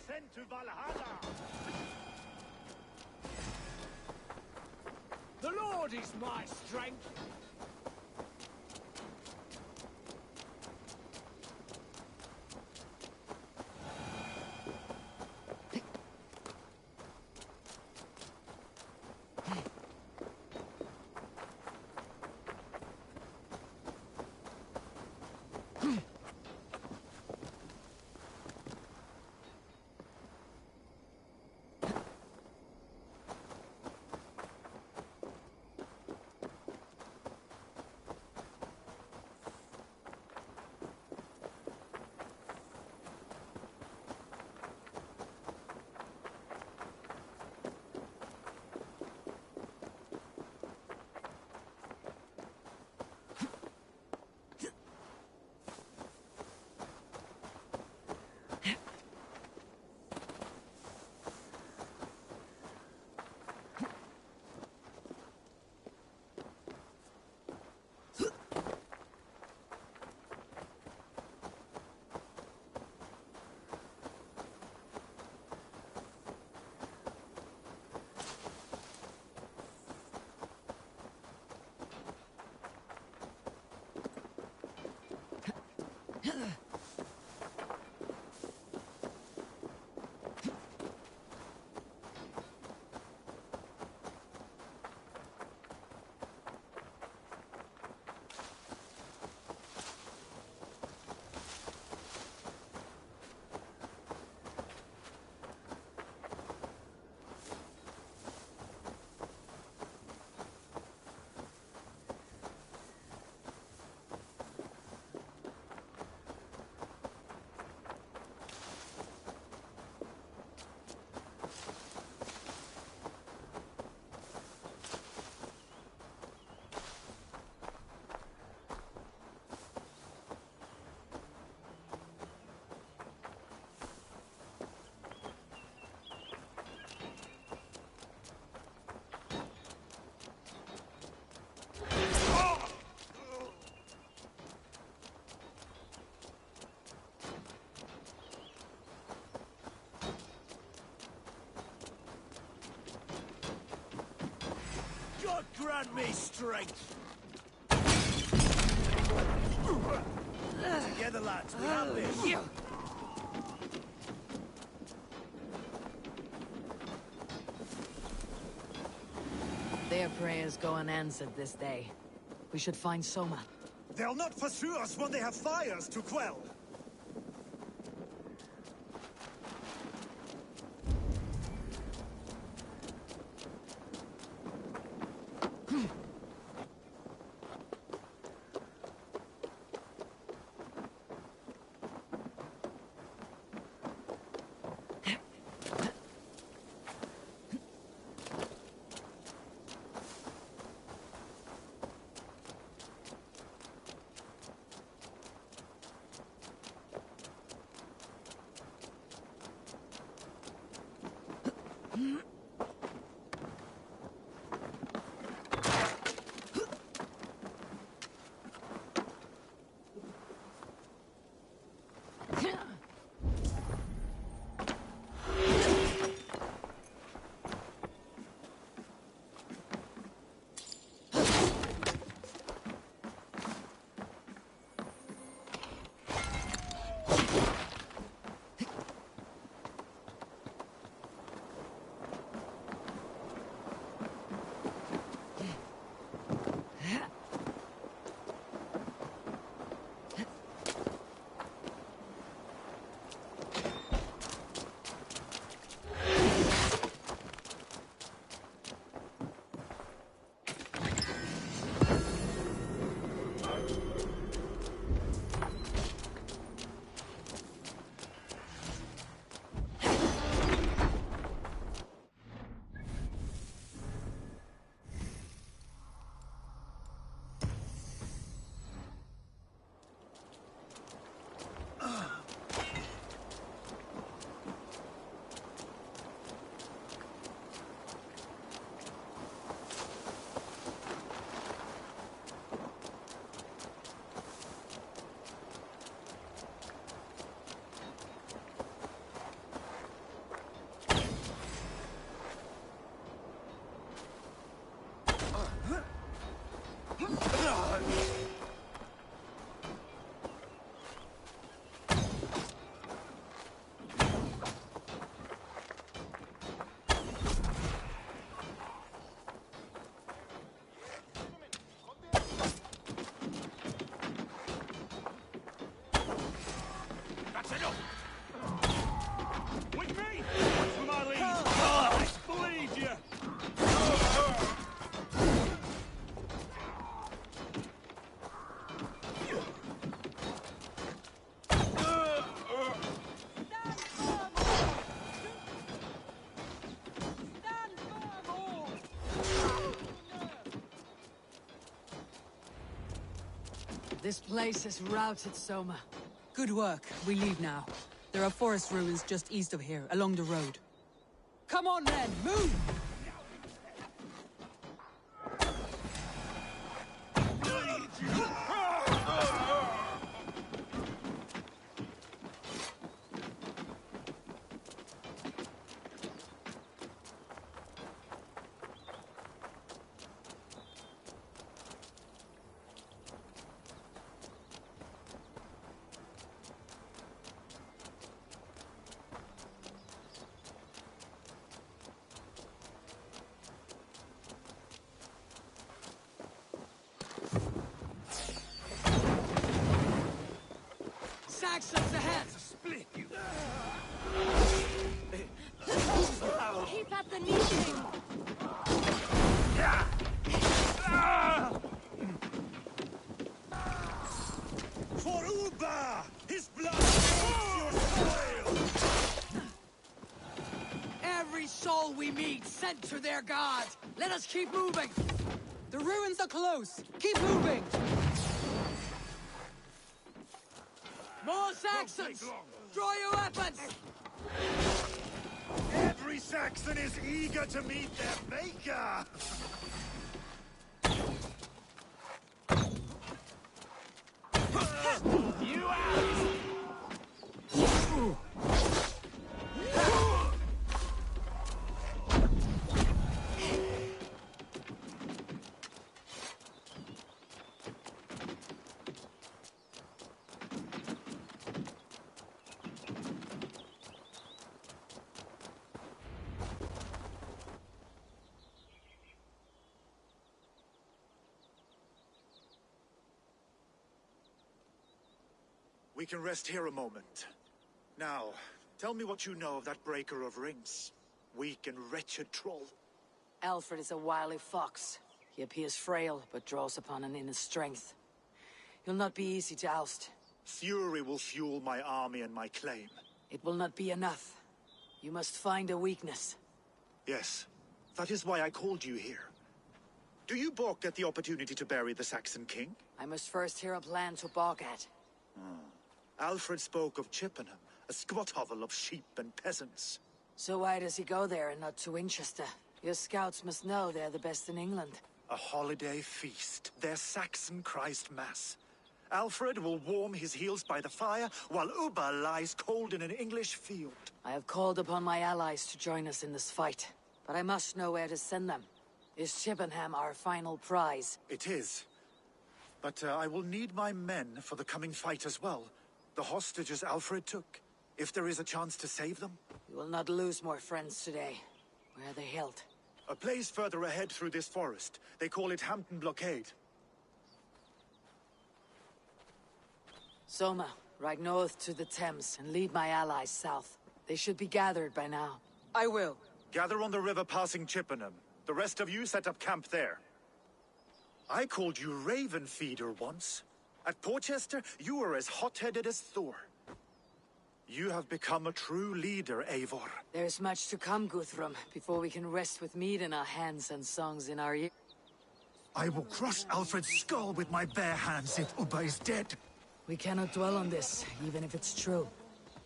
Sent to Valhalla! The Lord is my strength. grant me strength. Together, lads, we have this. Their prayers go unanswered this day. We should find Soma. They'll not pursue us when they have fires to quell. This place is routed, Soma. Good work. We leave now. There are forest ruins just east of here, along the road. Come on, men! Move! Saxons ahead! Split you! Keep at the knitting! For Uba! His blood makes your soil! Every soul we meet sent to their god! Let us keep moving! The ruins are close! Keep moving! More Saxons! Draw your weapons! Every Saxon is eager to meet their maker! You out! We can rest here a moment. Now, tell me what you know of that breaker of rings. Weak and wretched troll. Alfred is a wily fox. He appears frail, but draws upon an inner strength. He'll not be easy to oust. Fury will fuel my army and my claim. It will not be enough. You must find a weakness. Yes, that is why I called you here. Do you balk at the opportunity to bury the Saxon king? I must first hear a plan to balk at. Alfred spoke of Chippenham, a squat hovel of sheep and peasants. So why does he go there and not to Winchester? Your scouts must know they're the best in England. A holiday feast, their Saxon Christ Mass. Alfred will warm his heels by the fire, while Ubba lies cold in an English field. I have called upon my allies to join us in this fight, but I must know where to send them. Is Chippenham our final prize? It is. But I will need my men for the coming fight as well. The hostages Alfred took. If there is a chance to save them. You will not lose more friends today. Where are they held? A place further ahead through this forest. They call it Hampton Blockade. Soma, ride north to the Thames and lead my allies south. They should be gathered by now. I will. Gather on the river passing Chippenham. The rest of you set up camp there. I called you Raven Feeder once. At Porchester, you were as hot-headed as Thor. You have become a true leader, Eivor. There's much to come, Guthrum, before we can rest with meat in our hands and songs in our ears. I will crush Alfred's skull with my bare hands if Ubba is dead. We cannot dwell on this, even if it's true.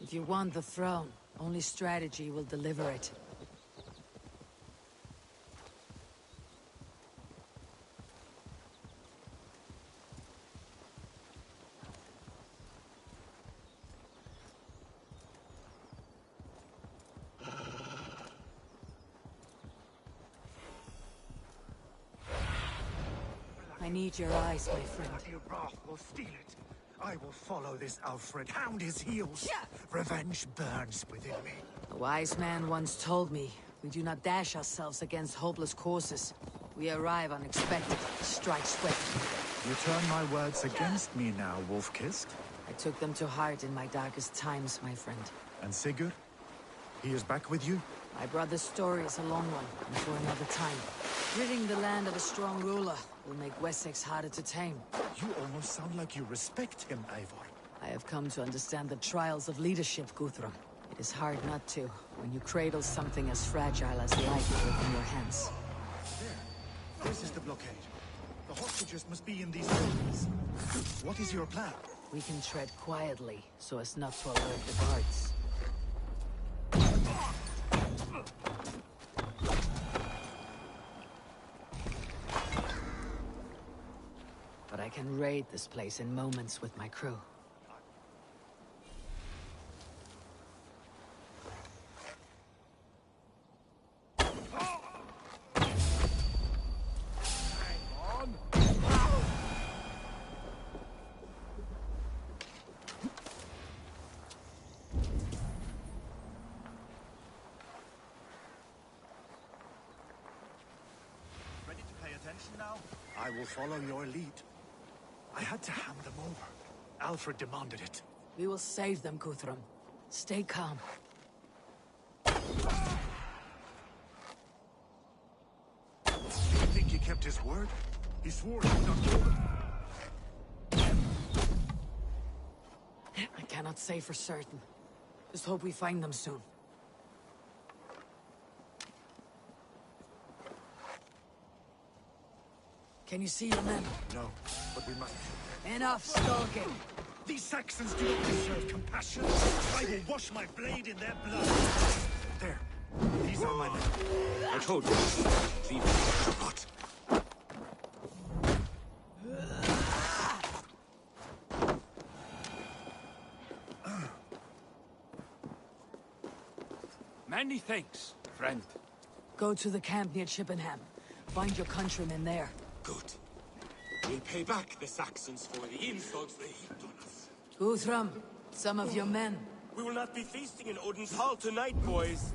If you want the throne, only strategy will deliver it. I need your eyes, my friend. Bloody wrath will steal it. I will follow this Alfred, hound his heels. Revenge burns within me. A wise man once told me, we do not dash ourselves against hopeless courses. We arrive unexpected, strike swift. You turn my words against me now, Wolf-Kissed. I took them to heart in my darkest times, my friend. And Sigurd? He is back with you? My brother's story is a long one, and for another time. Ridding the land of a strong ruler will make Wessex harder to tame. You almost sound like you respect him, Eivor. I have come to understand the trials of leadership, Guthrum. It is hard not to, when you cradle something as fragile as life within your hands. There. This is the blockade. The hostages must be in these buildings. What is your plan? We can tread quietly, so as not to alert the guards. But I can raid this place in moments with my crew. Ready to pay attention now? I will follow your lead. I had to hand them over. Alfred demanded it. We will save them, Guthrum. Stay calm. You think he kept his word? He swore he would not kill them. I cannot say for certain. Just hope we find them soon. Can you see your men? No, but we must. Enough stalking! These Saxons do not deserve compassion. I will wash my blade in their blood. There. These are my men. I told you. Leave What? Many thanks, friend. Go to the camp near Chippenham. Find your countrymen there. Good. We'll pay back the Saxons for the insults they heaped on us. Guthrum, some of your men. We will not be feasting in Odin's hall tonight, boys.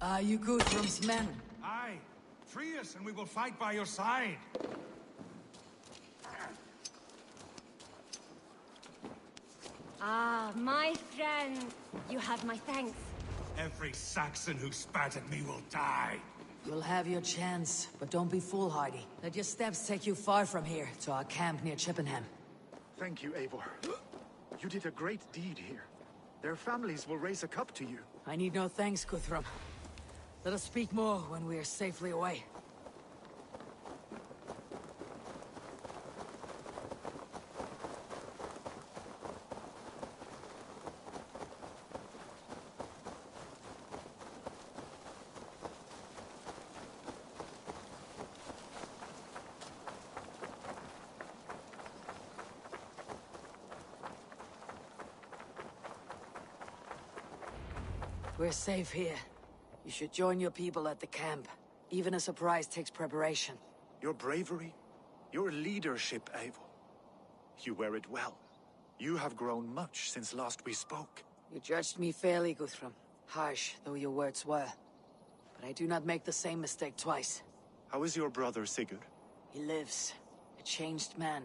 Are you Guthrum's men? Aye. Free us and we will fight by your side. Ah, my friend. You have my thanks. Every Saxon who spat at me will die. You'll have your chance, but don't be foolhardy. Let your steps take you far from here, to our camp near Chippenham. Thank you, Eivor. You did a great deed here. Their families will raise a cup to you. I need no thanks, Guthrum. Let us speak more when we are safely away. We're safe here. You should join your people at the camp. Even a surprise takes preparation. Your bravery, your leadership, Eivor. You wear it well. You have grown much since last we spoke. You judged me fairly, Guthrum. Harsh though your words were. But I do not make the same mistake twice. How is your brother, Sigurd? He lives. A changed man.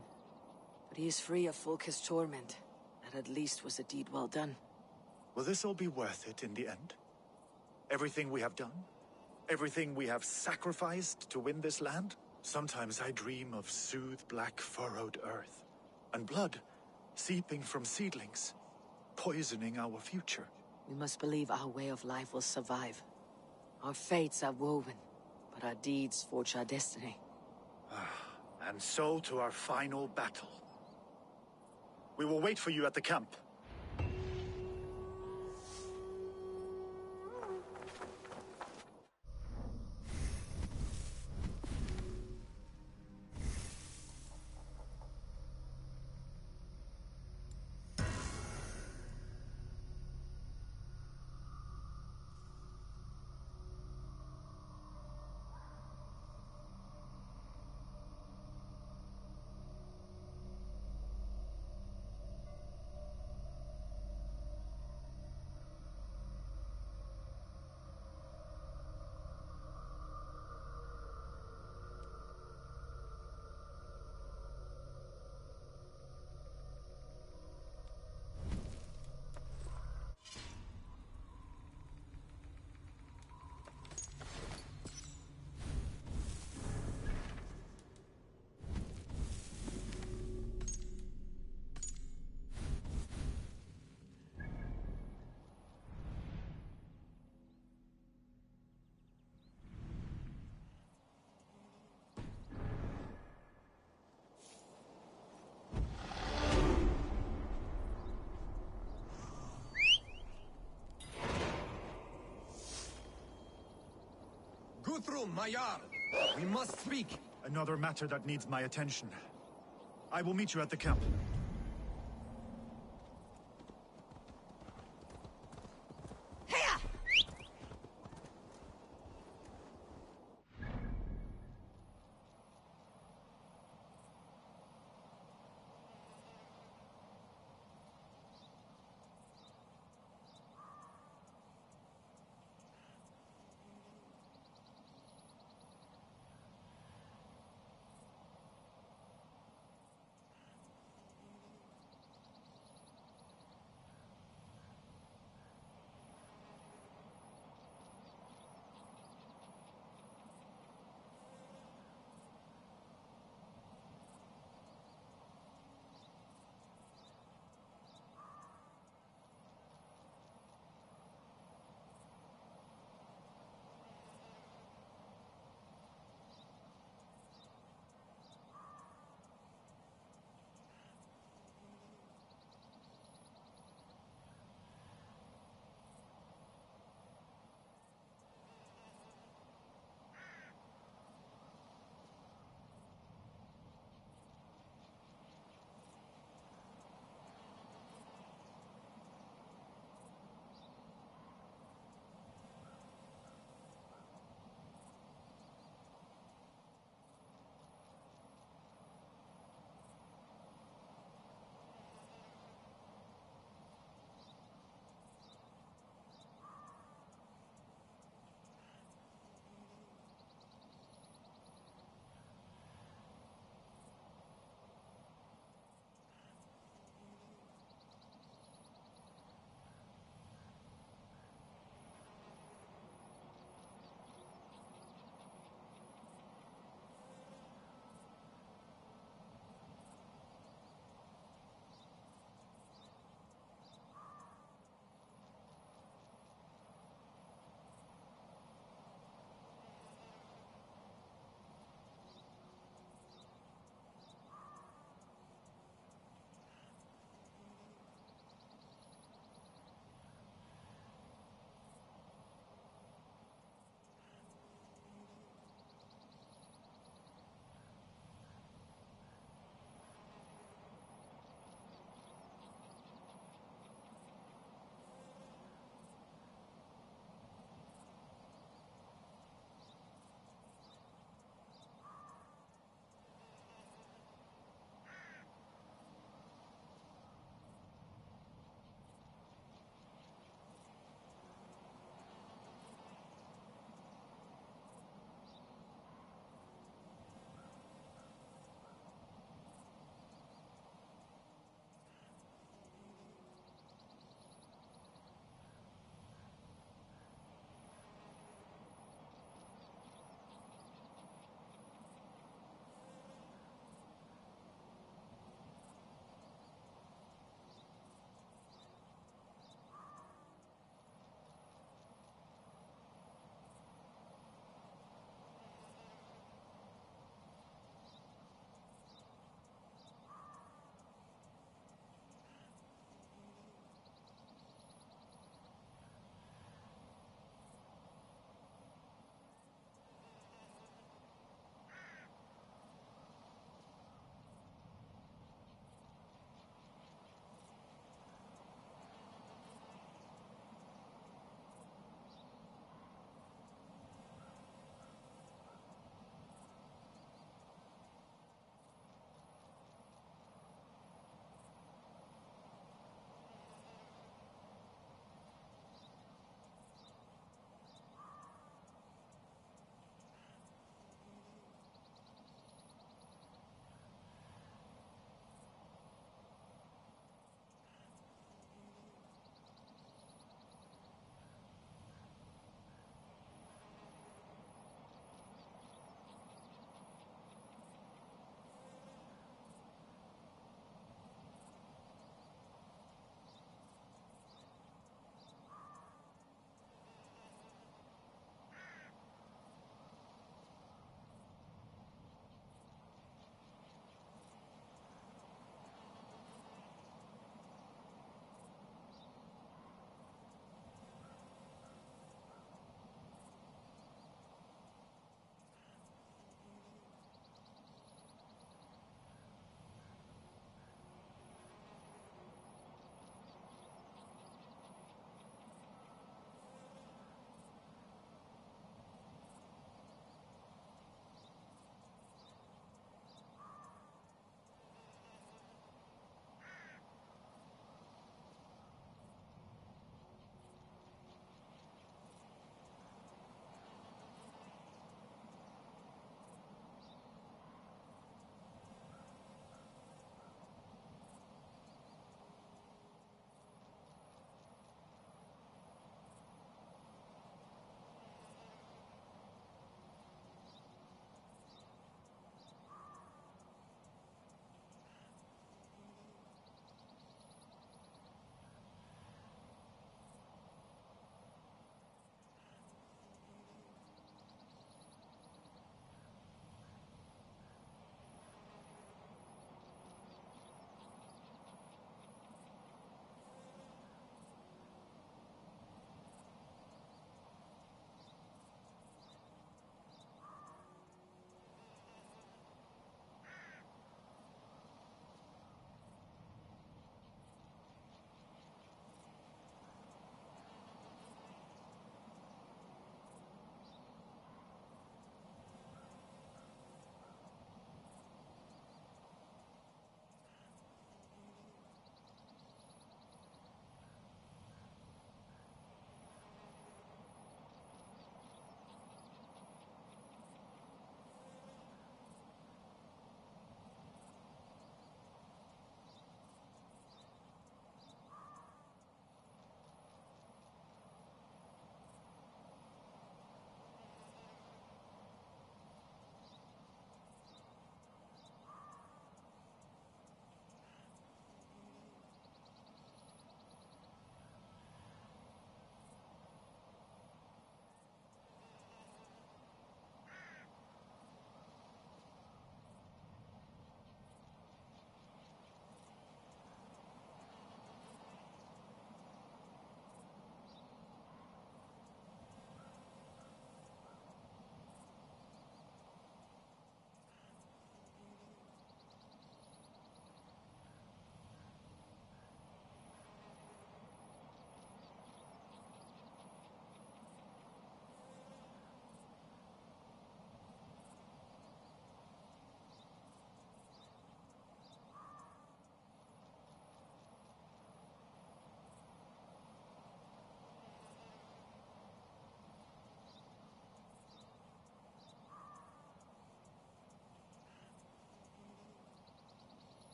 But he is free of Fulka's torment. That at least was a deed well done. Will this all be worth it in the end? Everything we have done? Everything we have sacrificed to win this land? Sometimes I dream of soothed black furrowed earth, and blood seeping from seedlings, poisoning our future. We must believe our way of life will survive. Our fates are woven, but our deeds forge our destiny. And so to our final battle. We will wait for you at the camp. Guthrum, my Jarl! We must speak! Another matter that needs my attention. I will meet you at the camp.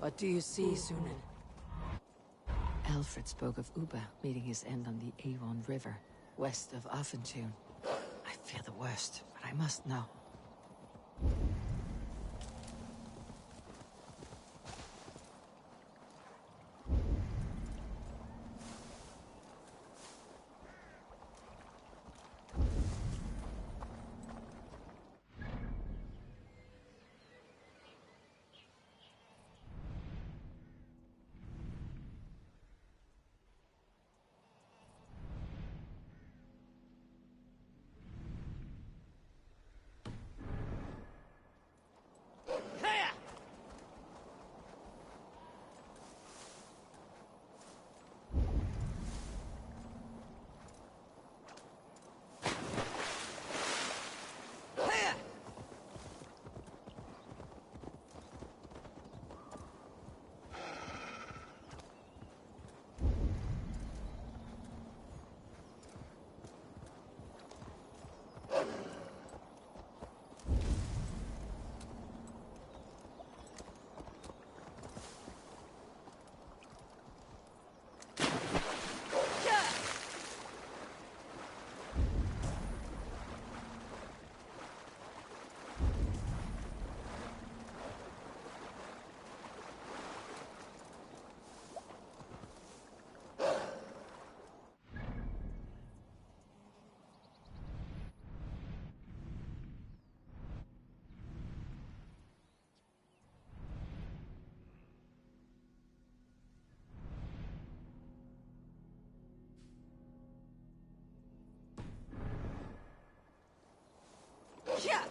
What do you see, Sunan? Alfred spoke of Uba meeting his end on the Avon River, west of Offentune. I fear the worst, but I must know. Yeah!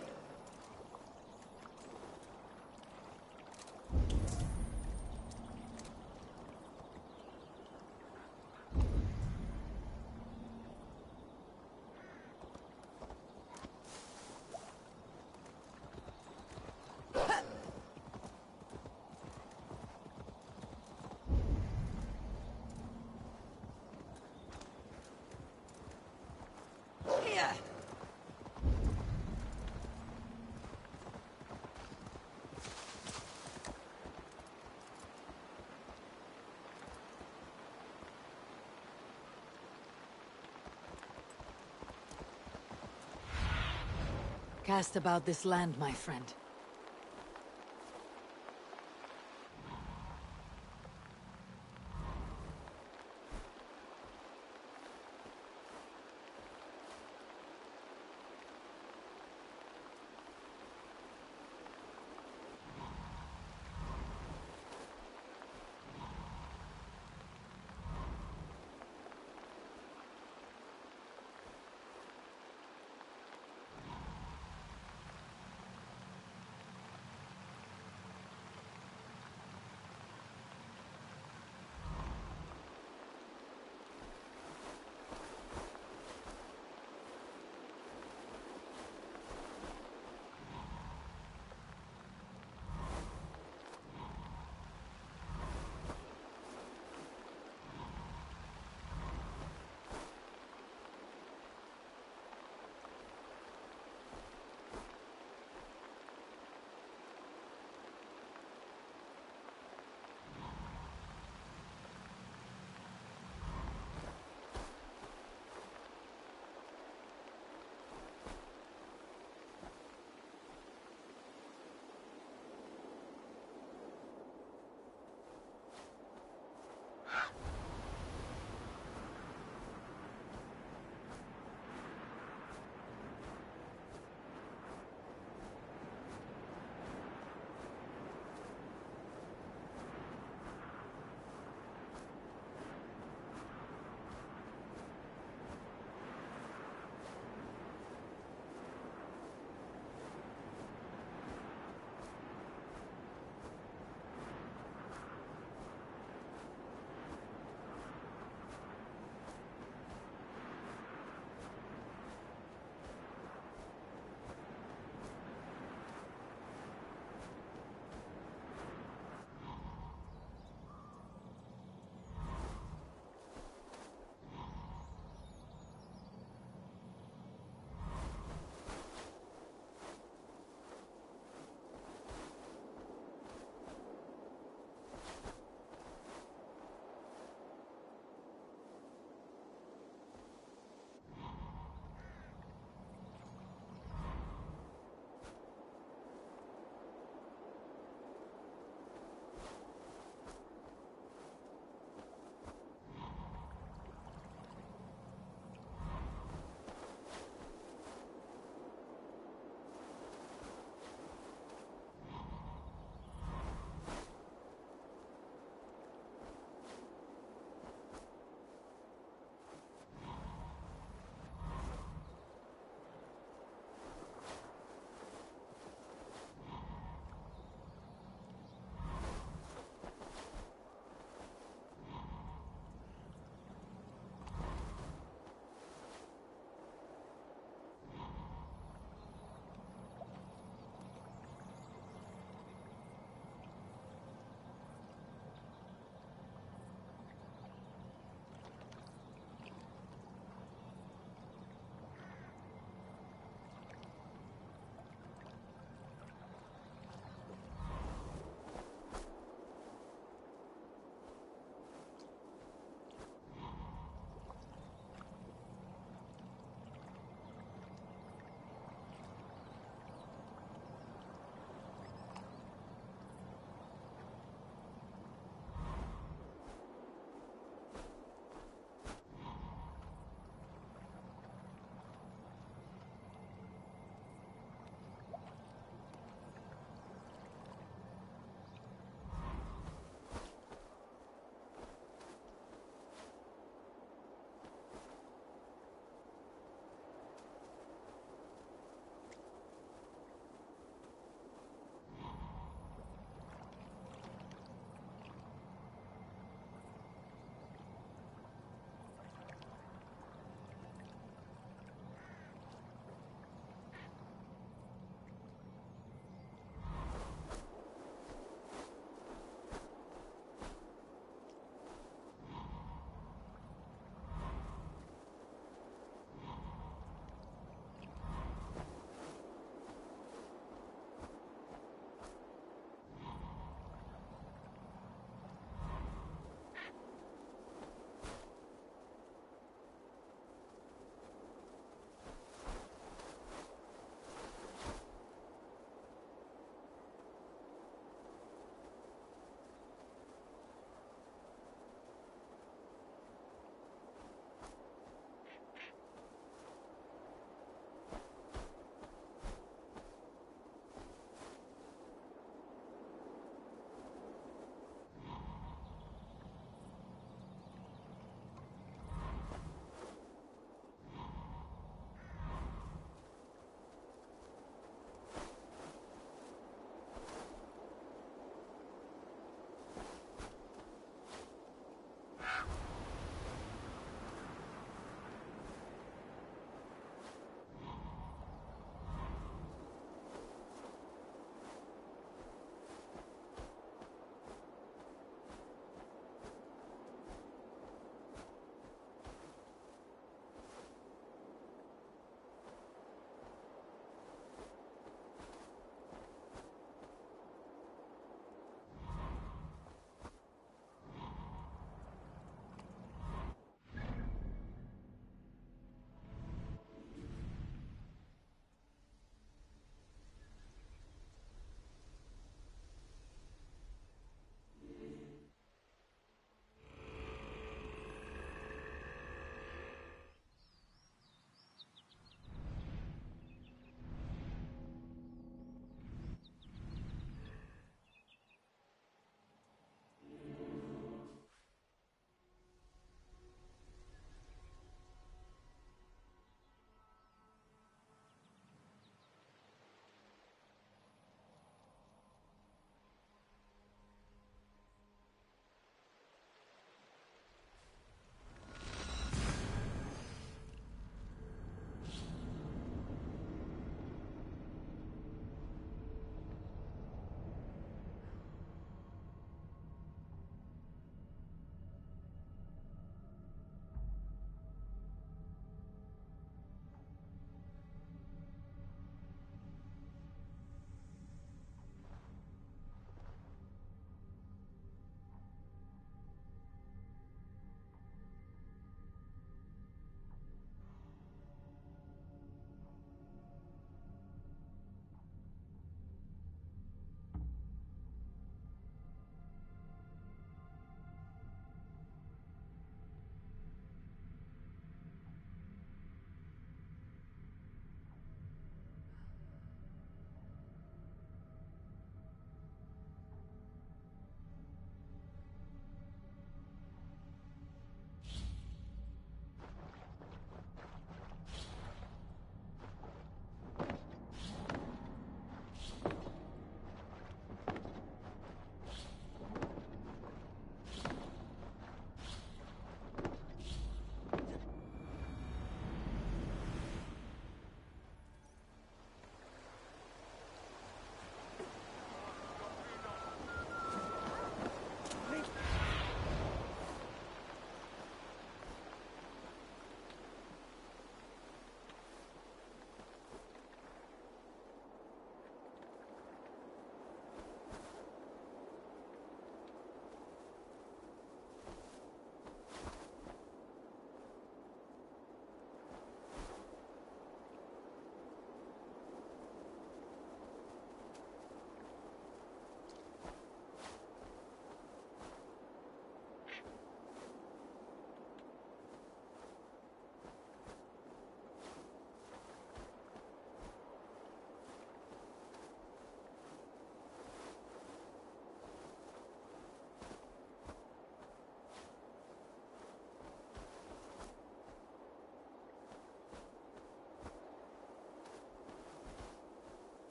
Yeah! Cast about this land, my friend.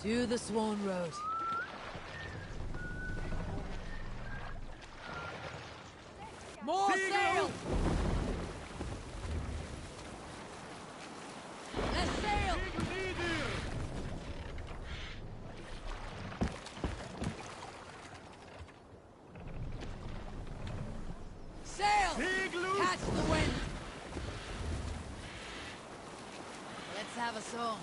To the Swan Road. More sail! Let's sail! Sail! Catch the wind! Let's have a song.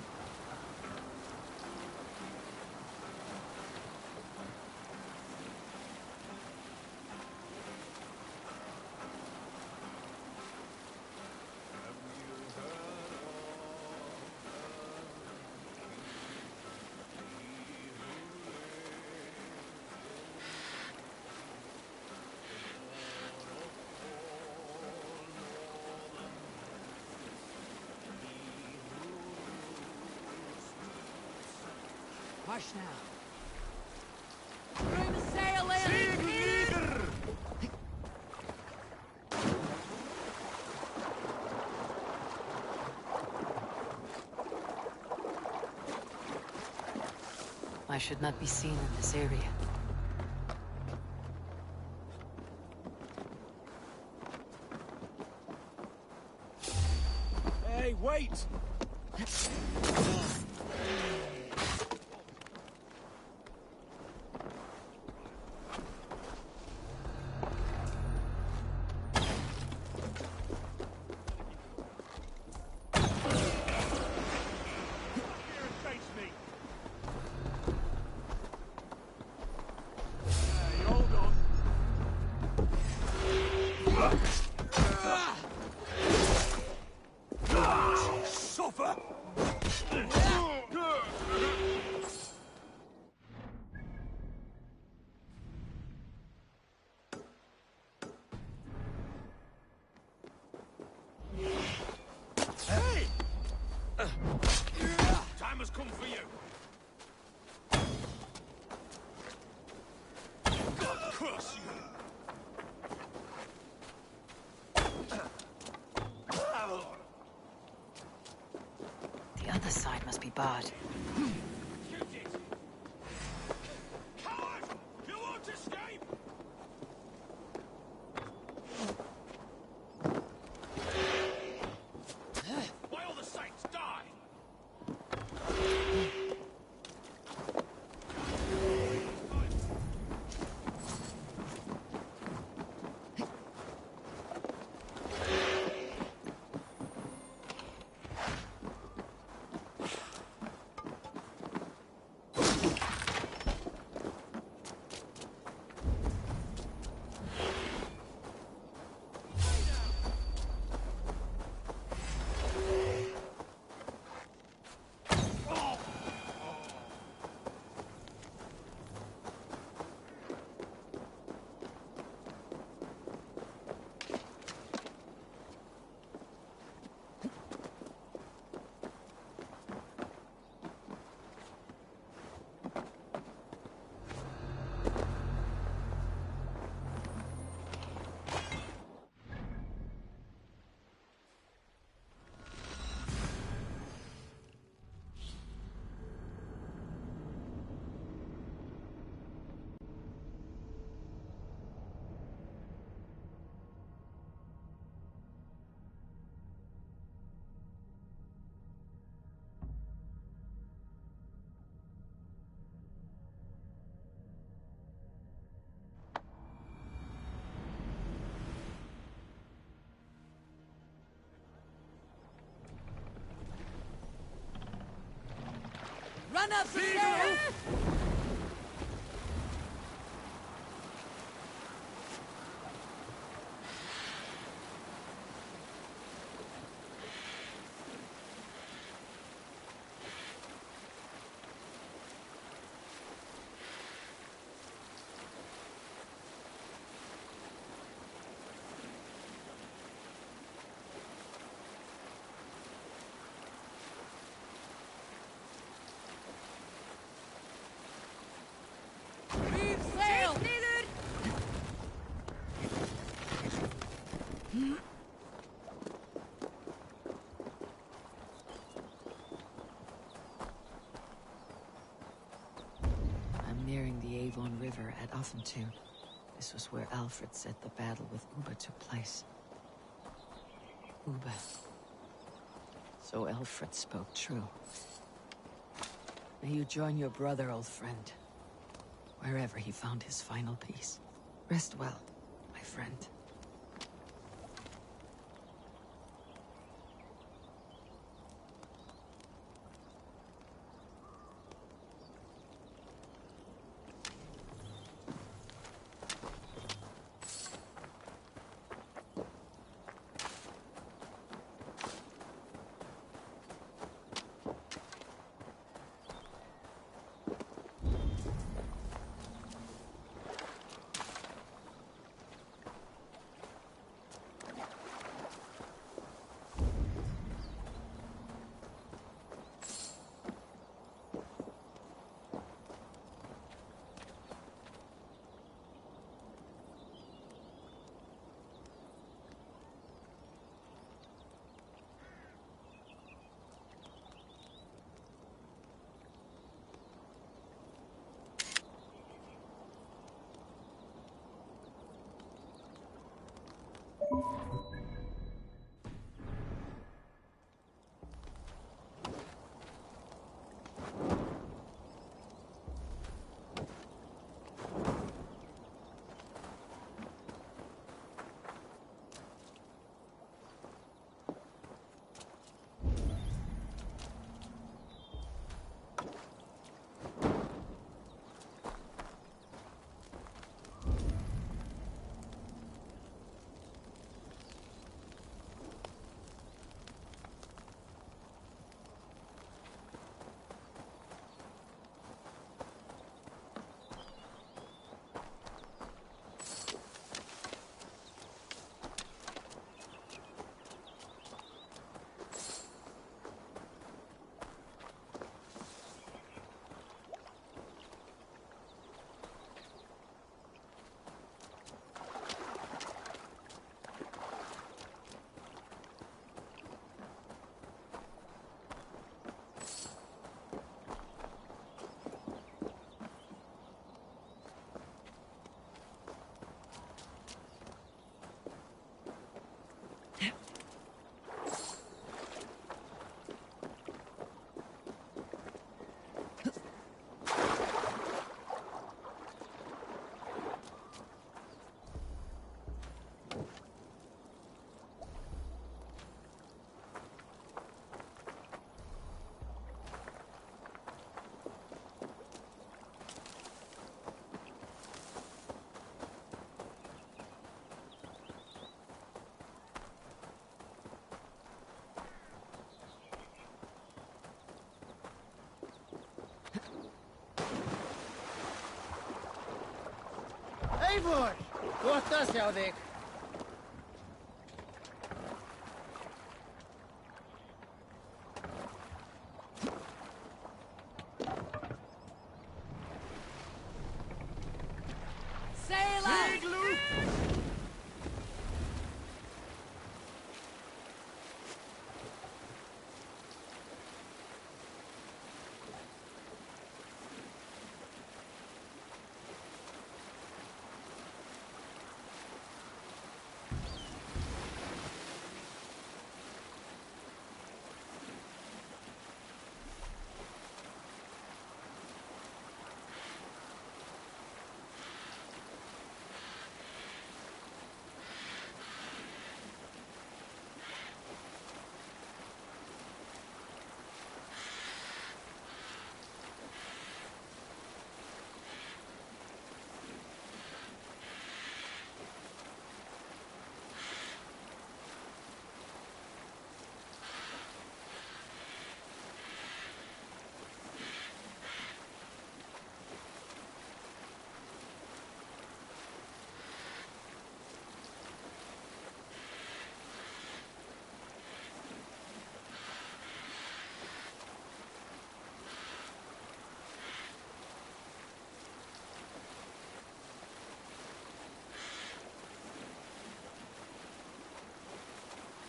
Hush now. Bring the sail in! I should not be seen in this area. Hey, wait! Time has come for you. God curse you. The other side must be barred. Shoot it. Coward! You won't escape! By all the saints, die! Run up the stairs! Elfin tomb. This was where Alfred said the battle with Uba took place. Uba. So Alfred spoke true. May you join your brother, old friend. Wherever he found his final peace. Rest well, my friend. Eivor! Kohta hjá þig. Sail out!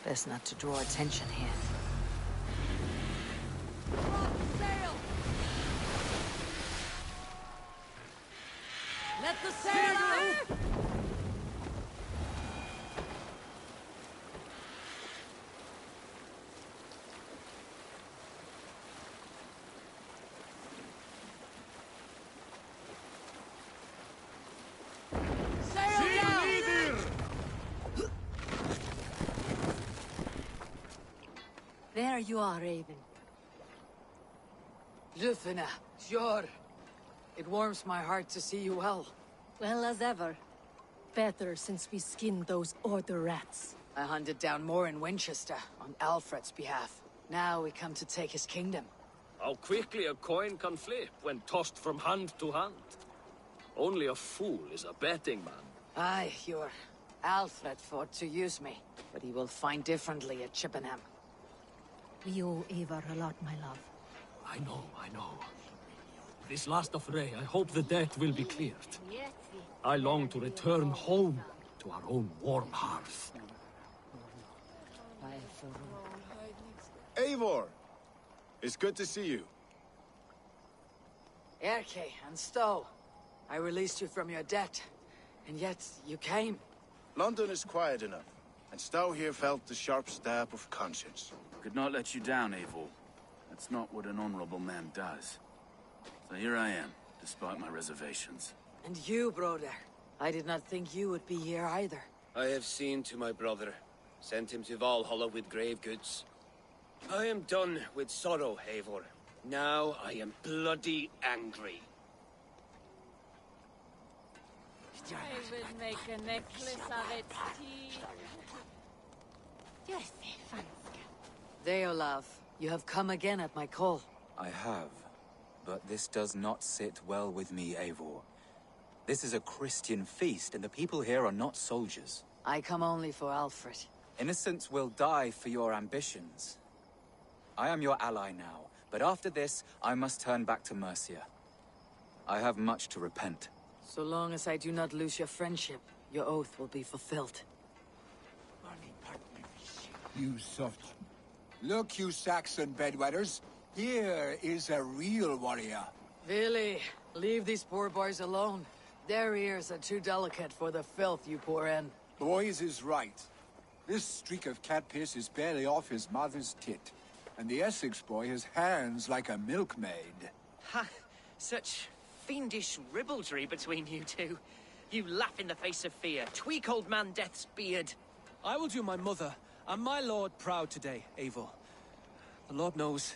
Best not to draw attention here. Sail! Let the sailor! Sail down! There you are, Raven. Lufina, sure. It warms my heart to see you well. Well as ever. Better since we skinned those Order rats. I hunted down more in Winchester, on Alfred's behalf. Now we come to take his kingdom. How quickly a coin can flip when tossed from hand to hand. Only a fool is a betting man. Aye, your Alfred fought to use me, but he will find differently at Chippenham. We owe Eivor a lot, my love. I know. This last affray, I hope the debt will be cleared. I long to return home to our own warm hearth. Eivor! It's good to see you. Erke and Stowe, I released you from your debt, and yet you came. London is quiet enough, and Stowe here felt the sharp stab of conscience. Could not let you down, Eivor. That's not what an honorable man does. So here I am, despite my reservations. And you, brother. I did not think you would be here either. I have seen to my brother. Sent him to Valhalla with grave goods. I am done with sorrow, Eivor. Now I am bloody angry. I will make a necklace of its teeth. Deolav, you have come again at my call. I have, but this does not sit well with me, Eivor. This is a Christian feast, and the people here are not soldiers. I come only for Alfred. Innocents will die for your ambitions. I am your ally now, but after this, I must turn back to Mercia. I have much to repent. So long as I do not lose your friendship, your oath will be fulfilled. You soft... Look, you Saxon bedwetters. Here is a real warrior. Billy, leave these poor boys alone. Their ears are too delicate for the filth you pour in. Boys is right. This streak of cat piss is barely off his mother's tit. And the Essex boy has hands like a milkmaid. Ha! Such fiendish ribaldry between you two. You laugh in the face of fear. Tweak old man Death's beard. I will do my mother and my lord proud today, Eivor. The Lord knows.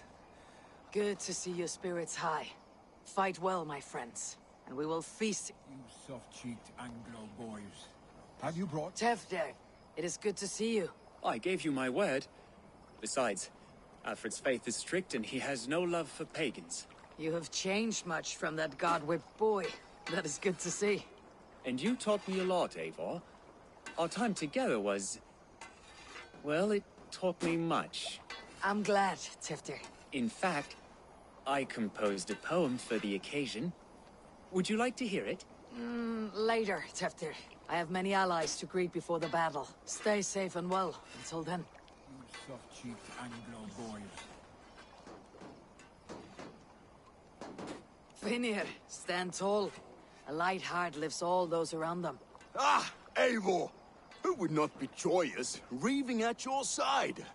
Good to see your spirits high. Fight well, my friends, and we will feast. You soft-cheeked Anglo boys. Have you brought... Tefder, it is good to see you. I gave you my word. Besides, Alfred's faith is strict and he has no love for pagans. You have changed much from that god-whipped boy. That is good to see. And you taught me a lot, Eivor. Our time together was... well, it taught me much. I'm glad, Tefder. In fact, I composed a poem for the occasion. Would you like to hear it? Later, Tefder. I have many allies to greet before the battle. Stay safe and well until then. You soft-cheeked Anglo boys. Finir, stand tall. A light heart lifts all those around them. Ah, Eivor! Who would not be joyous, raving at your side?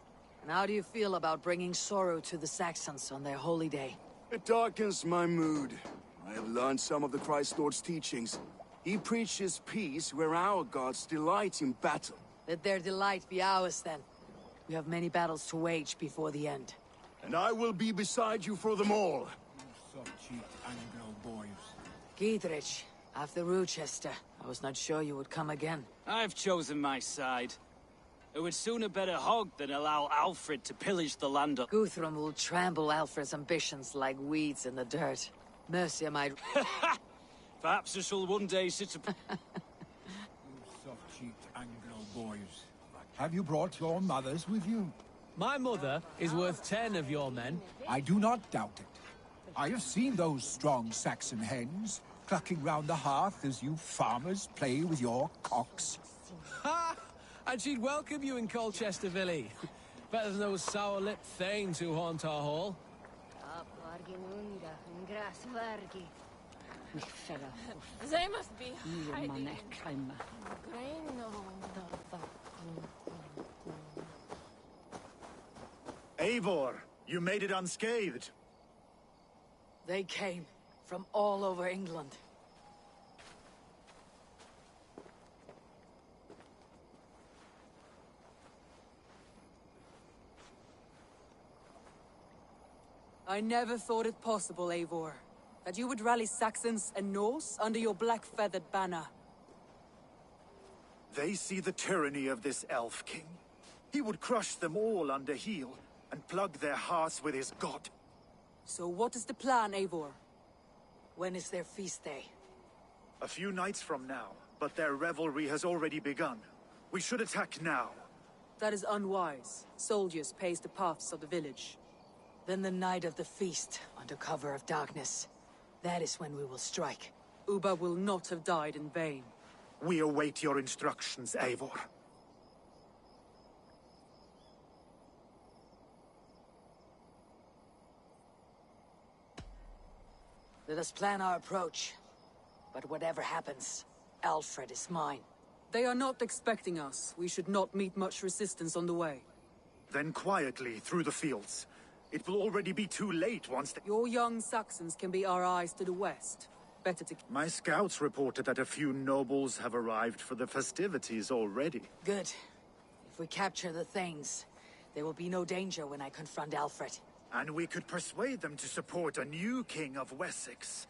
And how do you feel about bringing sorrow to the Saxons on their holy day? It darkens my mood. I have learned some of the Christ Lord's teachings. He preaches peace where our gods delight in battle. Let their delight be ours, then. We have many battles to wage before the end. And I will be beside you for them all. You soft-cheeked Anglo boys. Giedrich, after Rochester, I was not sure you would come again. I've chosen my side. It would sooner bet a hog than allow Alfred to pillage the land of... Guthrum will trample Alfred's ambitions like weeds in the dirt. Mercia might... Perhaps I shall one day sit... You soft-cheeked Anglo boys. Have you brought your mothers with you? My mother is worth 10 of your men. I do not doubt it. I have seen those strong Saxon hens clucking round the hearth as you farmers play with your cocks. Ha! And she'd welcome you in Colchester, Billy. Better than those sour-lipped thanes who haunt our hall. They must be hiding. Eivor, you made it unscathed. They came from all over England. I never thought it possible, Eivor, that you would rally Saxons and Norse under your black-feathered banner. They see the tyranny of this elf king. He would crush them all under heel and plug their hearts with his god. So what is the plan, Eivor? When is their feast day? A few nights from now, but their revelry has already begun. We should attack now. That is unwise. Soldiers pace the paths of the village. Then the night of the feast, under cover of darkness. That is when we will strike. Ubba will not have died in vain. We await your instructions, Eivor. Let us plan our approach. But whatever happens, Alfred is mine. They are not expecting us. We should not meet much resistance on the way. Then quietly through the fields. It will already be too late once the— Your young Saxons can be our eyes to the west. Better to— My scouts reported that a few nobles have arrived for the festivities already. Good. If we capture the Thanes, there will be no danger when I confront Alfred. And we could persuade them to support a new king of Wessex.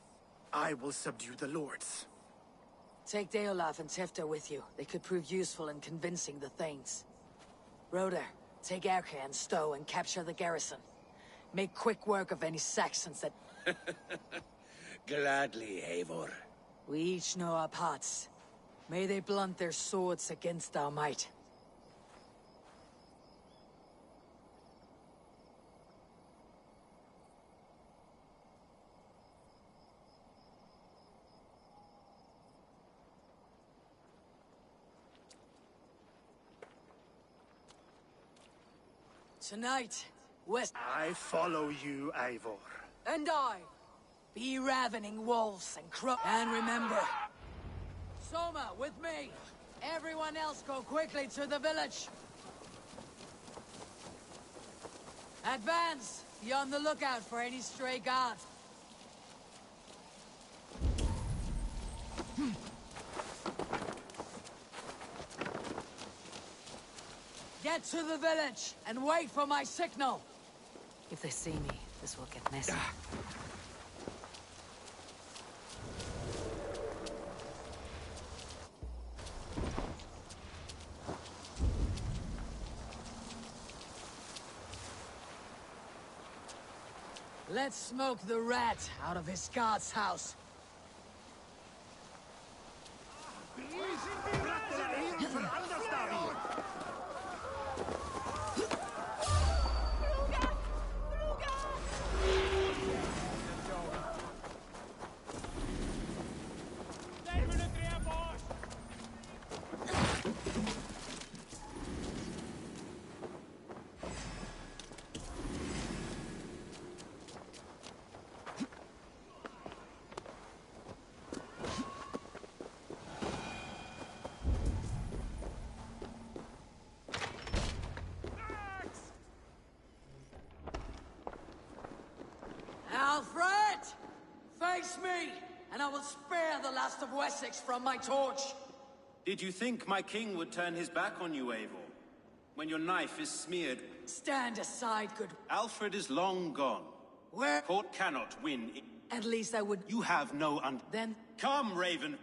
I will subdue the lords. Take Deolaf and Tefta with you. They could prove useful in convincing the Thanes. Roder, take Erke and Stowe and capture the garrison. Make quick work of any Saxons that— Gladly, Eivor. We each know our parts. May they blunt their swords against our might. Tonight, West— I follow you, Eivor. And I! Be ravening wolves and crow— And remember, Soma, with me! Everyone else go quickly to the village! Advance! Be on the lookout for any stray guards. Get to the village, and wait for my signal! If they see me, this will get messy. Let's smoke the rat out of his guard's house. Alfred! Face me, and I will spare the last of Wessex from my torch! Did you think my king would turn his back on you, Eivor? When your knife is smeared— Stand aside, good— Alfred is long gone. Where— Court cannot win. At least I would— You have no Then— Come, Raven!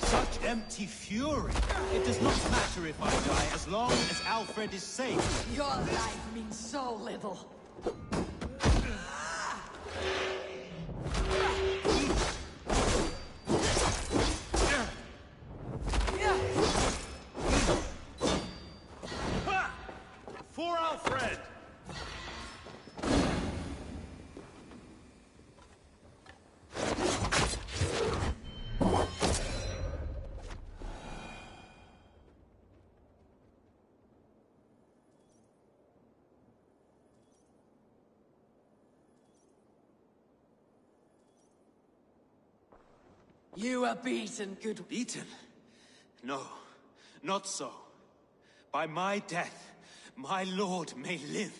Such empty fury! It does not matter if I die, as long as Alfred is safe. Your life means so little. For Alfred! You are beaten, good... Beaten? No, not so. By my death, my lord may live.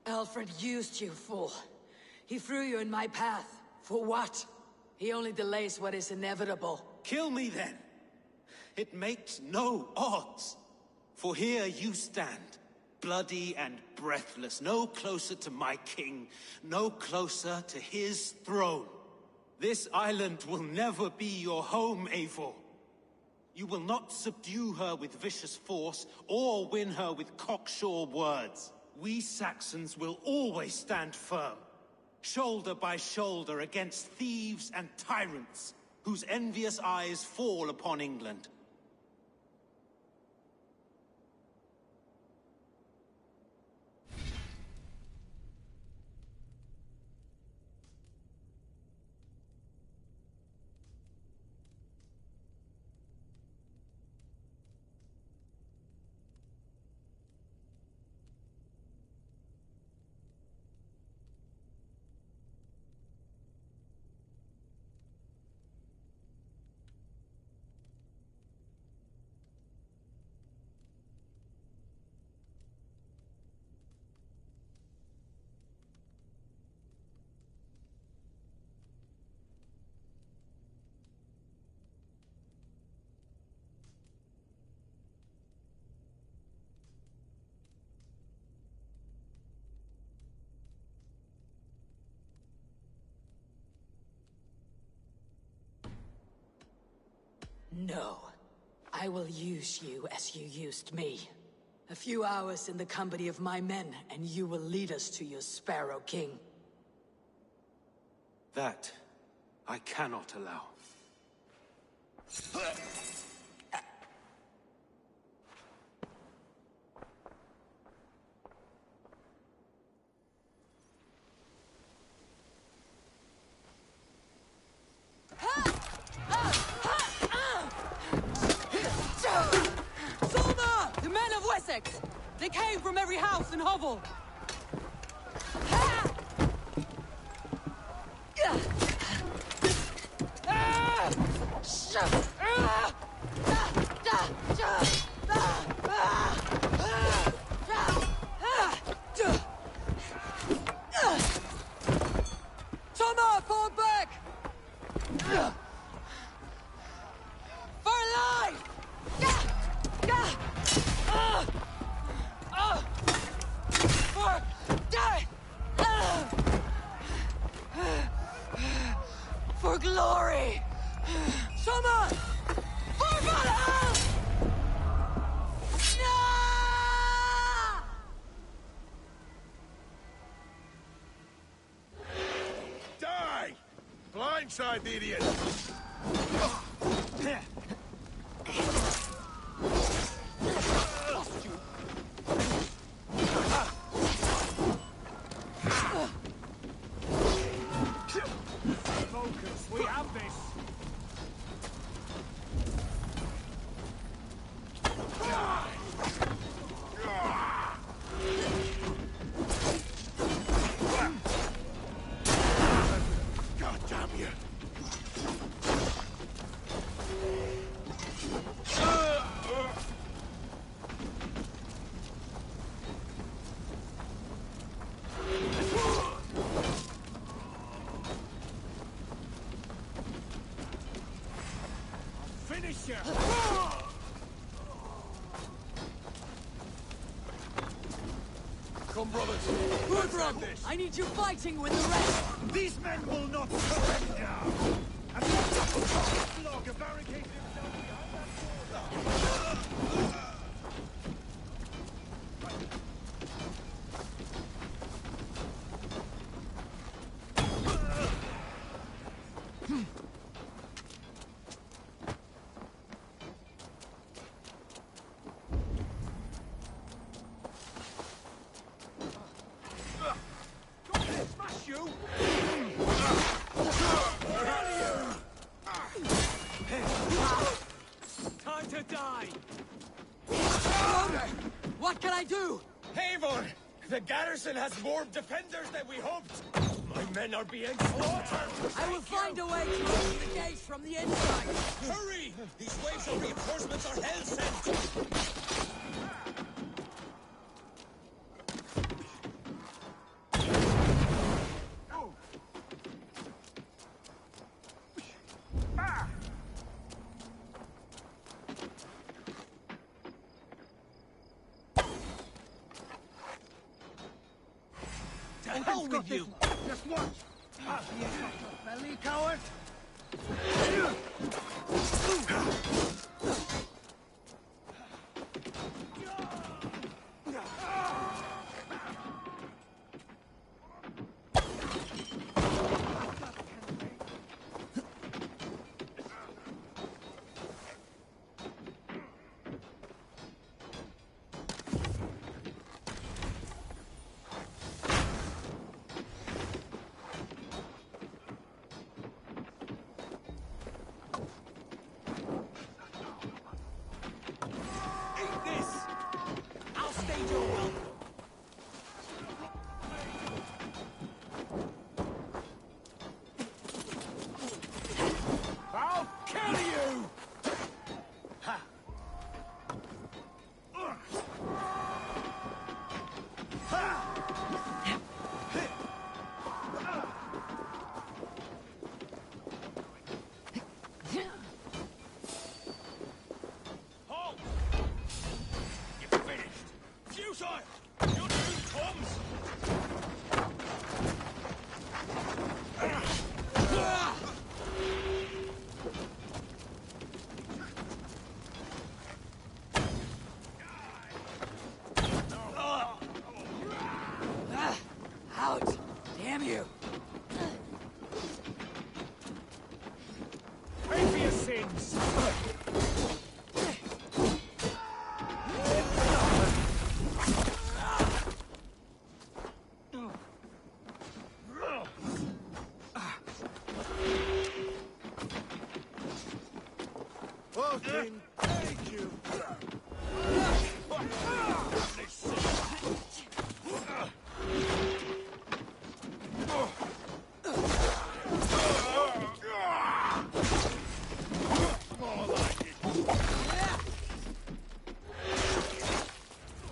Alfred used you, fool. He threw you in my path. For what? He only delays what is inevitable. Kill me then. It makes no odds. For here you stand, bloody and breathless, no closer to my king, no closer to his throne. This island will never be your home, Eivor. You will not subdue her with vicious force, or win her with cocksure words. We Saxons will always stand firm, shoulder by shoulder against thieves and tyrants, whose envious eyes fall upon England. No. I will use you as you used me. A few hours in the company of my men, and you will lead us to your Sparrow King. That I cannot allow. The men of Wessex! They came from every house and hovel! Toma, fall back! For life! For glory! Soma! For Valhalla! Die! Blindside the idiot! Focus, we have this! God damn you! Finish you! Come, brothers. Gudrun, I need you fighting with the rest. These men will not surrender! And the logger barricaded himself behind that border! Smash you! Time to die! What can I do? Eivor! The garrison has more defenders than we hoped! My men are being slaughtered! I will find a way to open the gates from from the inside! Hurry! These waves of reinforcements are hell sent! To hell with you! Just watch! Belly coward! I'll kill you! Halt! You're finished! Futile! You're two Toms! Out! Damn you! Pay for your sins! Okay, thank you.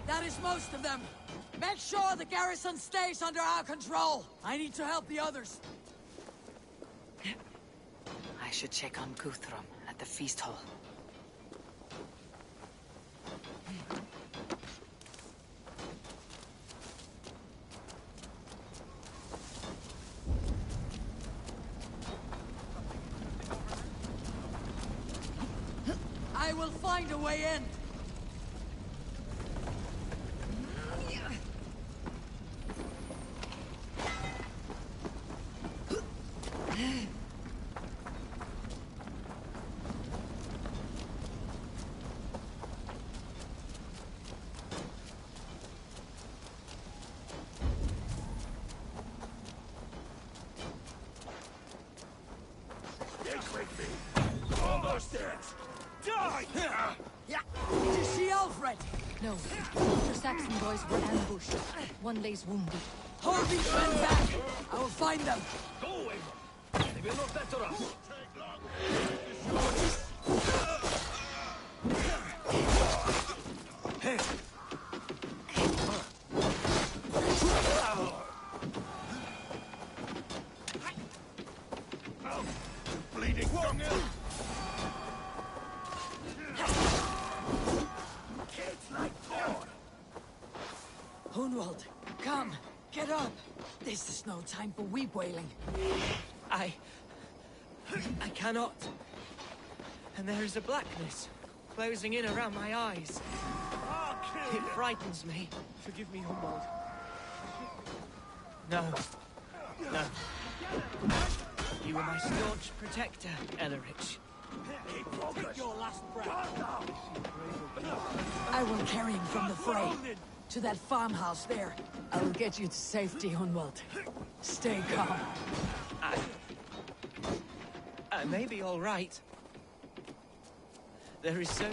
That is most of them! Make sure the garrison stays under our control! I need to help the others! I should check on Guthrum at the feast hall. I will find a way in! Almost dead! Die! Did you see Alfred? No. The Saxon boys were ambushed. One lays wounded. Harvey's men back! I will find them! Go away! They will not enter us! Bleeding from you! Kids like corn! Hunwald, come! Get up! This is no time for weep wailing. I cannot. And there is a blackness closing in around my eyes. I'll kill It you! frightens me. Forgive me, Humboldt. No. No. You were my staunch protector, Ellerich. Take your last breath! I will carry him from the fray. To that farmhouse there. I will get you to safety, Hunwald. Stay calm. I may be all right. There is so...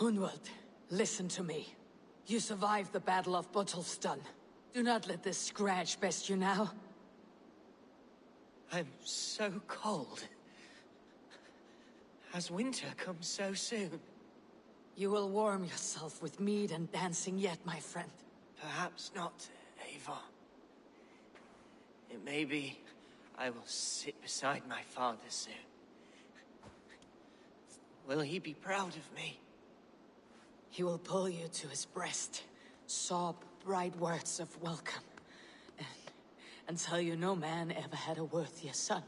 Hunwald, listen to me. You survived the Battle of Bottleston. Do not let this scratch best you now. I'm so cold. Has winter come so soon? You will warm yourself with mead and dancing yet, my friend. Perhaps not, Eivor. It may be I will sit beside my father soon. Will he be proud of me? He will pull you to his breast, sob bright words of welcome, and tell you no man ever had a worthier son.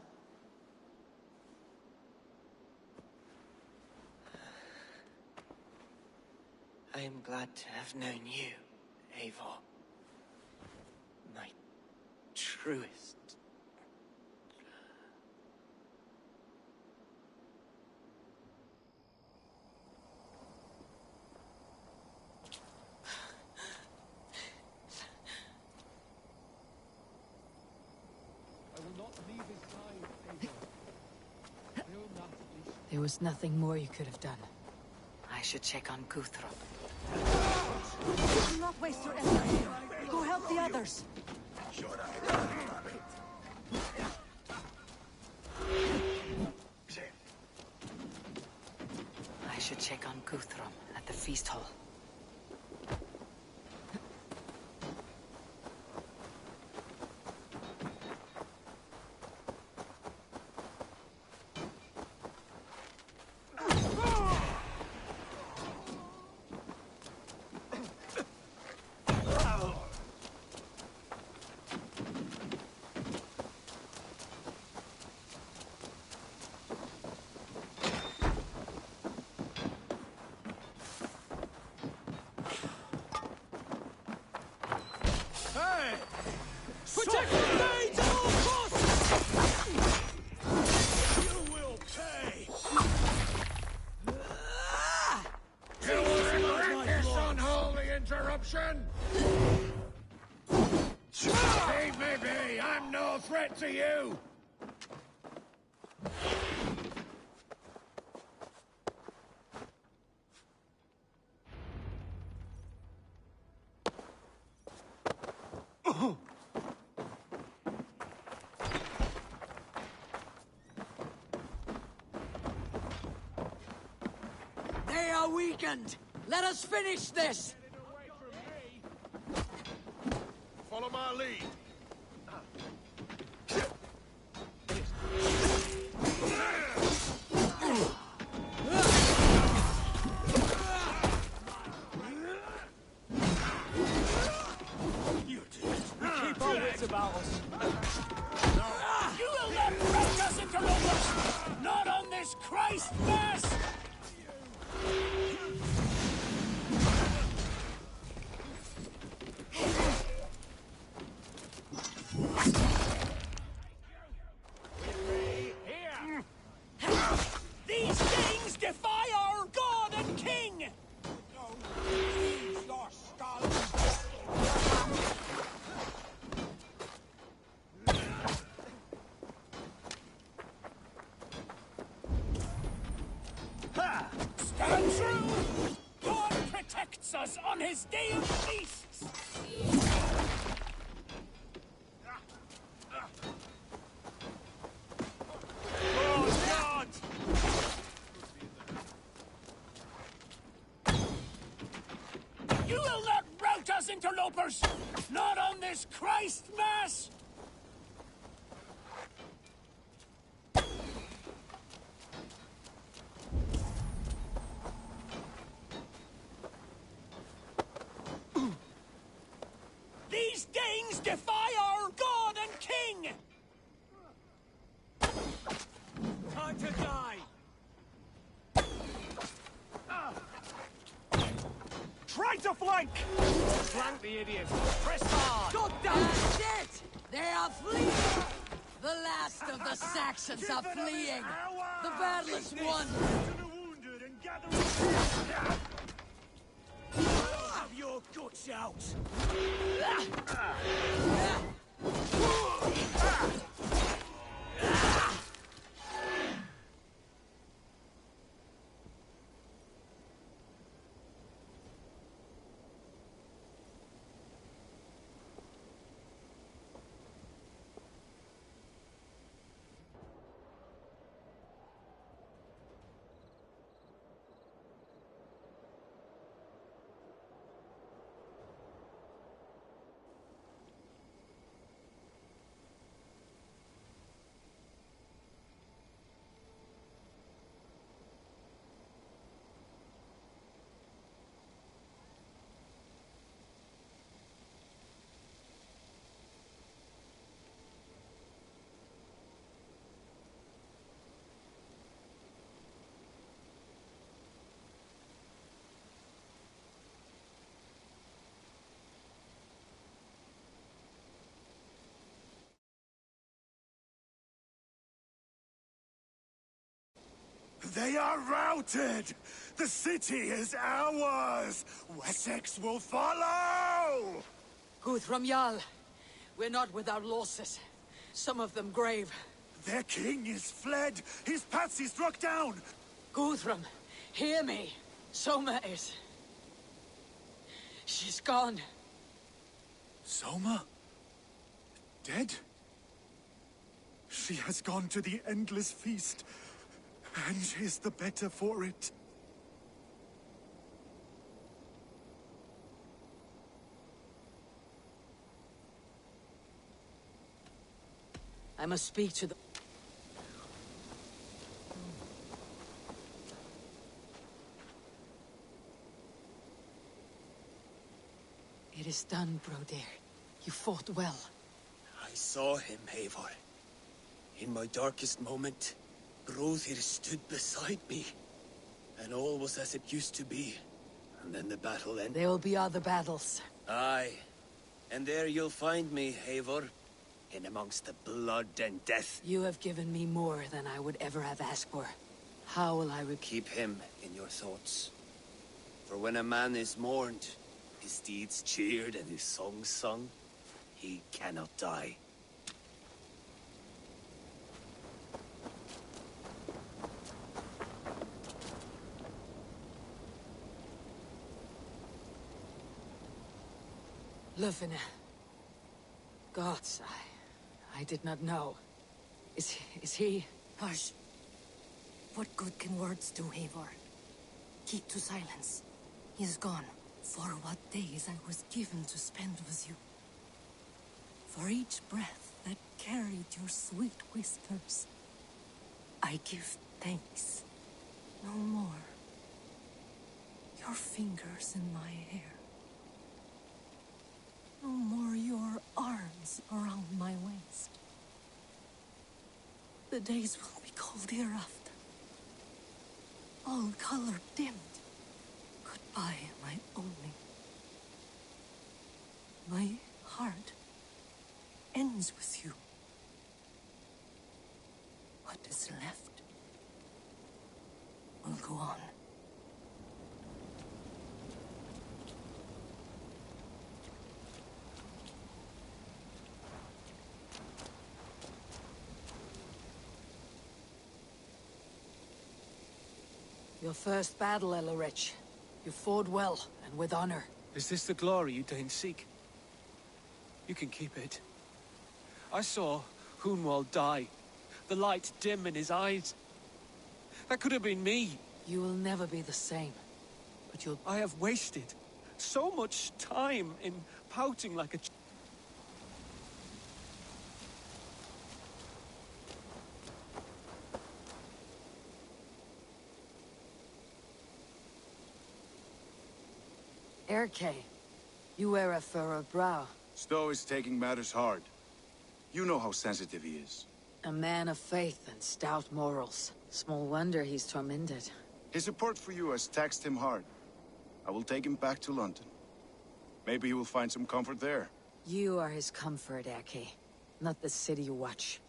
I am glad to have known you, Eivor. My truest. There was nothing more you could have done. I should check on Guthrum. Do not waste your energy. Go help the others. I should check on Guthrum at the feast hall. Protect the blades at all costs! You will pay! You will regret this unholy interruption! Leave me be! I'm no threat to you! They are weakened! Let us finish this! Follow my lead. Keep our wits about us. You will not break us into lovers! Not on this Christ Mass! These things defy our God and King! Ha! Stand true! God protects us on his day of feasts! Oh, God! You will not rout us, interlopers! Not on this Christ Mass! These Danes defy our God and King! Time to die! Try to flank! Flank the idiot! Press hard! That's it! They are fleeing! The last of the Saxons are fleeing! The battle is won! Have your guts out! They are routed! The city is ours! Wessex will follow! Guthrum Jarl, we're not without losses. Some of them grave. Their king is fled! His patsy struck down! Guthrum, hear me. Soma is... she's gone. Soma? Dead? She has gone to the endless feast, and is the better for it. I must speak to the... It is done, Broder. You fought well. I saw him, Eivor. In my darkest moment, Brothir stood beside me. And all was as it used to be. And then the battle ended. There will be other battles. Aye. And there you'll find me, Eivor. In amongst the blood and death. You have given me more than I would ever have asked for. How will I keep him in your thoughts? For when a man is mourned, his deeds cheered and his songs sung, he cannot die. Lufina. Gods, I did not know. Is he... Hush. What good can words do, Eivor? Keep to silence. He is gone. For what days I was given to spend with you. For each breath that carried your sweet whispers. I give thanks. No more. Your fingers in my hair. No more your arms around my waist. The days will be cold hereafter. All color dimmed. Goodbye, my only. My heart ends with you. What is left will go on. Your first battle, Elorich. You fought well, and with honor. Is this the glory you deign seek? You can keep it. I saw Hunwald die. The light dim in his eyes. That could have been me. You will never be the same. But you'll... I have wasted so much time in pouting like a... Erke, you wear a furrowed brow. Stowe is taking matters hard. You know how sensitive he is. A man of faith and stout morals. Small wonder he's tormented. His support for you has taxed him hard. I will take him back to London. Maybe he will find some comfort there. You are his comfort, Erke. Not the city you watch.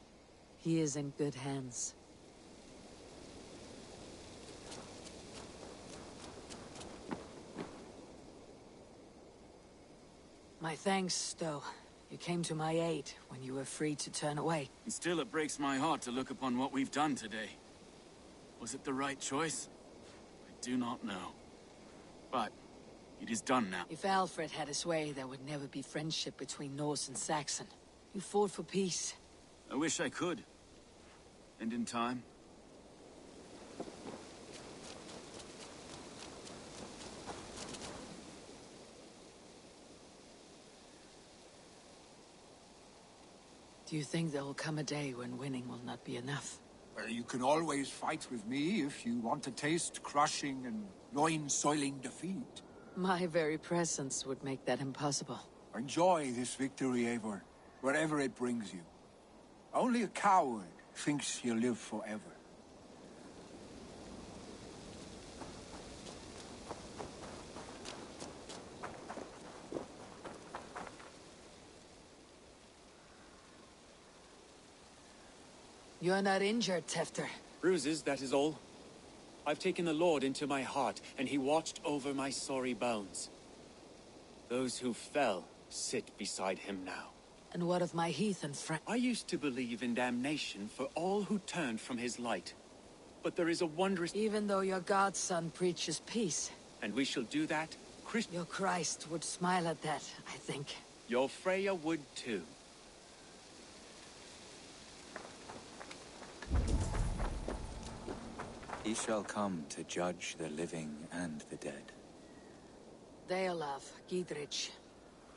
He is in good hands. My thanks, Stowe. You came to my aid when you were free to turn away. And still it breaks my heart to look upon what we've done today. Was it the right choice? I do not know. But it is done now. If Alfred had his way, there would never be friendship between Norse and Saxon. You fought for peace. I wish I could. And in time. Do you think there will come a day when winning will not be enough? Well, you can always fight with me if you want to taste crushing and loin-soiling defeat. My very presence would make that impossible. Enjoy this victory, Eivor, wherever it brings you. Only a coward thinks he'll live forever. You're not injured, Tefter. Bruises, that is all. I've taken the Lord into my heart, and he watched over my sorry bones. Those who fell sit beside him now. And what of my heathen friend? I used to believe in damnation for all who turned from his light. But there is a wondrous... Even though your godson preaches peace. And we shall do that, Your Christ would smile at that, I think. Your Freya would too. He shall come to judge the living and the dead. Deolav, Gidrich,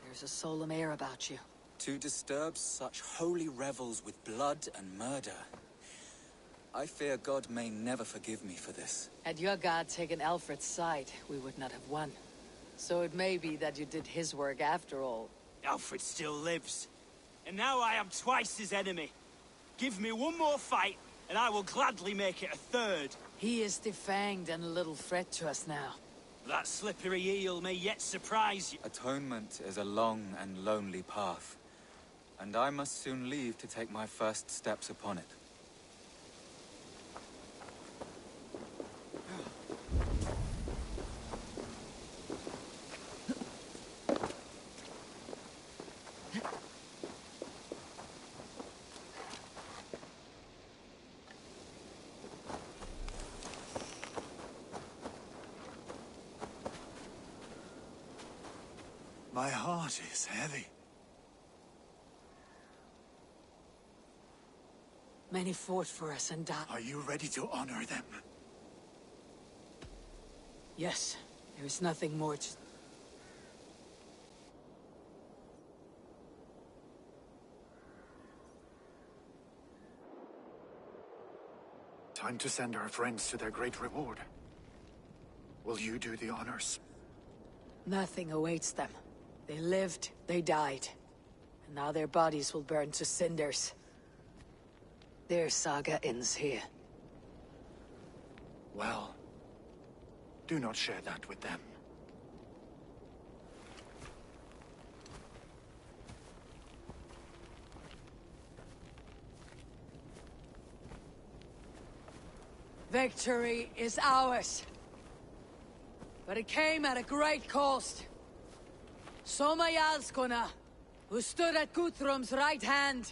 there's a solemn air about you. To disturb such holy revels with blood and murder. I fear God may never forgive me for this. Had your god taken Alfred's side, we would not have won. So it may be that you did his work after all. Alfred still lives. And now I am twice his enemy. Give me one more fight, and I will gladly make it a third. He is defanged and a little threat to us now. That slippery eel may yet surprise you. Atonement is a long and lonely path, and I must soon leave to take my first steps upon it. My heart is heavy. Many fought for us and died. Are you ready to honor them? Yes, there is nothing more to... Time to send our friends to their great reward. Will you do the honors? Nothing awaits them. They lived, they died. And now their bodies will burn to cinders. Their saga ends here. Well, do not share that with them. Victory is ours. But it came at a great cost. Soma Jalskona, who stood at Guthrum's right hand.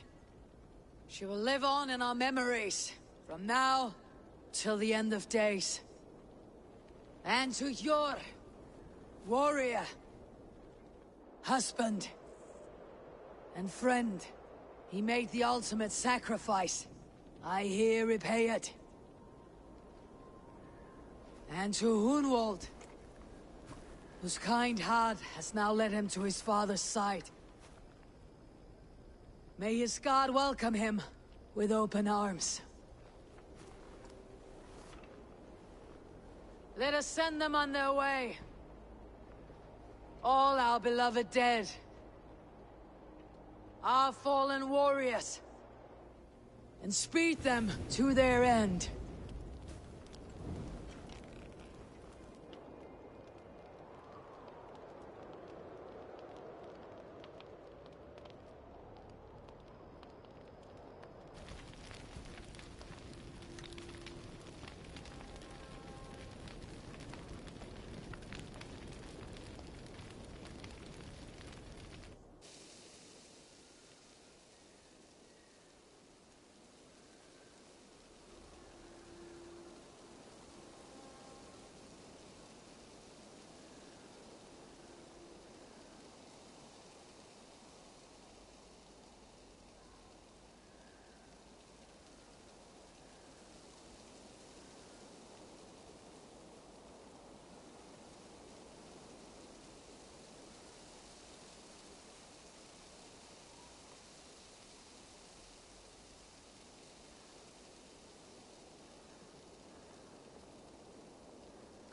She will live on in our memories, from now till the end of days. And to your warrior, husband, and friend, he made the ultimate sacrifice. I here repay it. And to Hunwald, whose kind heart has now led him to his father's side. May his God welcome him with open arms. Let us send them on their way. All our beloved dead. Our fallen warriors. And speed them to their end.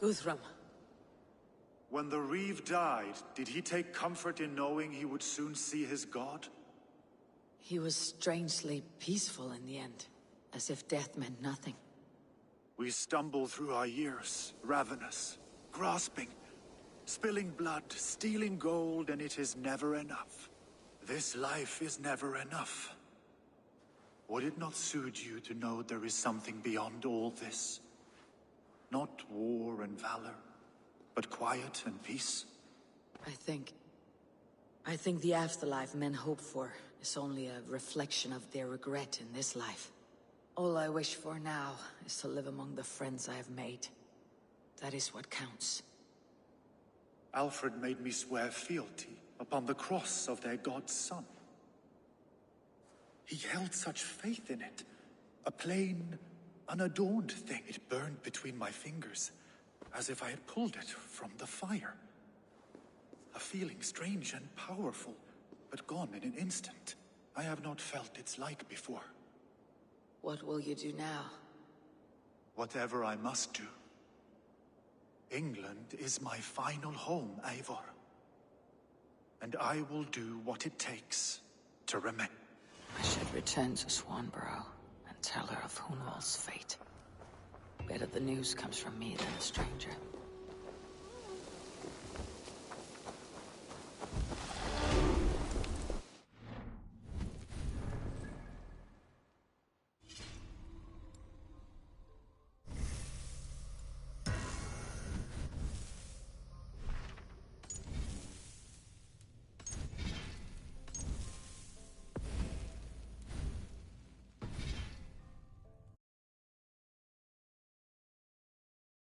Guthrum. When the Reeve died, did he take comfort in knowing he would soon see his god? He was strangely peaceful in the end, as if death meant nothing. We stumble through our years, ravenous, grasping, spilling blood, stealing gold, and it is never enough. This life is never enough. Would it not soothe you to know there is something beyond all this? Not war and valor, but quiet and peace. I think the afterlife men hope for is only a reflection of their regret in this life. All I wish for now is to live among the friends I have made. That is what counts. Alfred made me swear fealty upon the cross of their god's son. He held such faith in it. A plain, unadorned thing. It burned between my fingers, as if I had pulled it from the fire. A feeling strange and powerful, but gone in an instant. I have not felt its like before. What will you do now? Whatever I must do. England is my final home, Eivor. And I will do what it takes to remain. I should return to Swanborough and tell her of Hunwald's fate. Better the news comes from me than a stranger.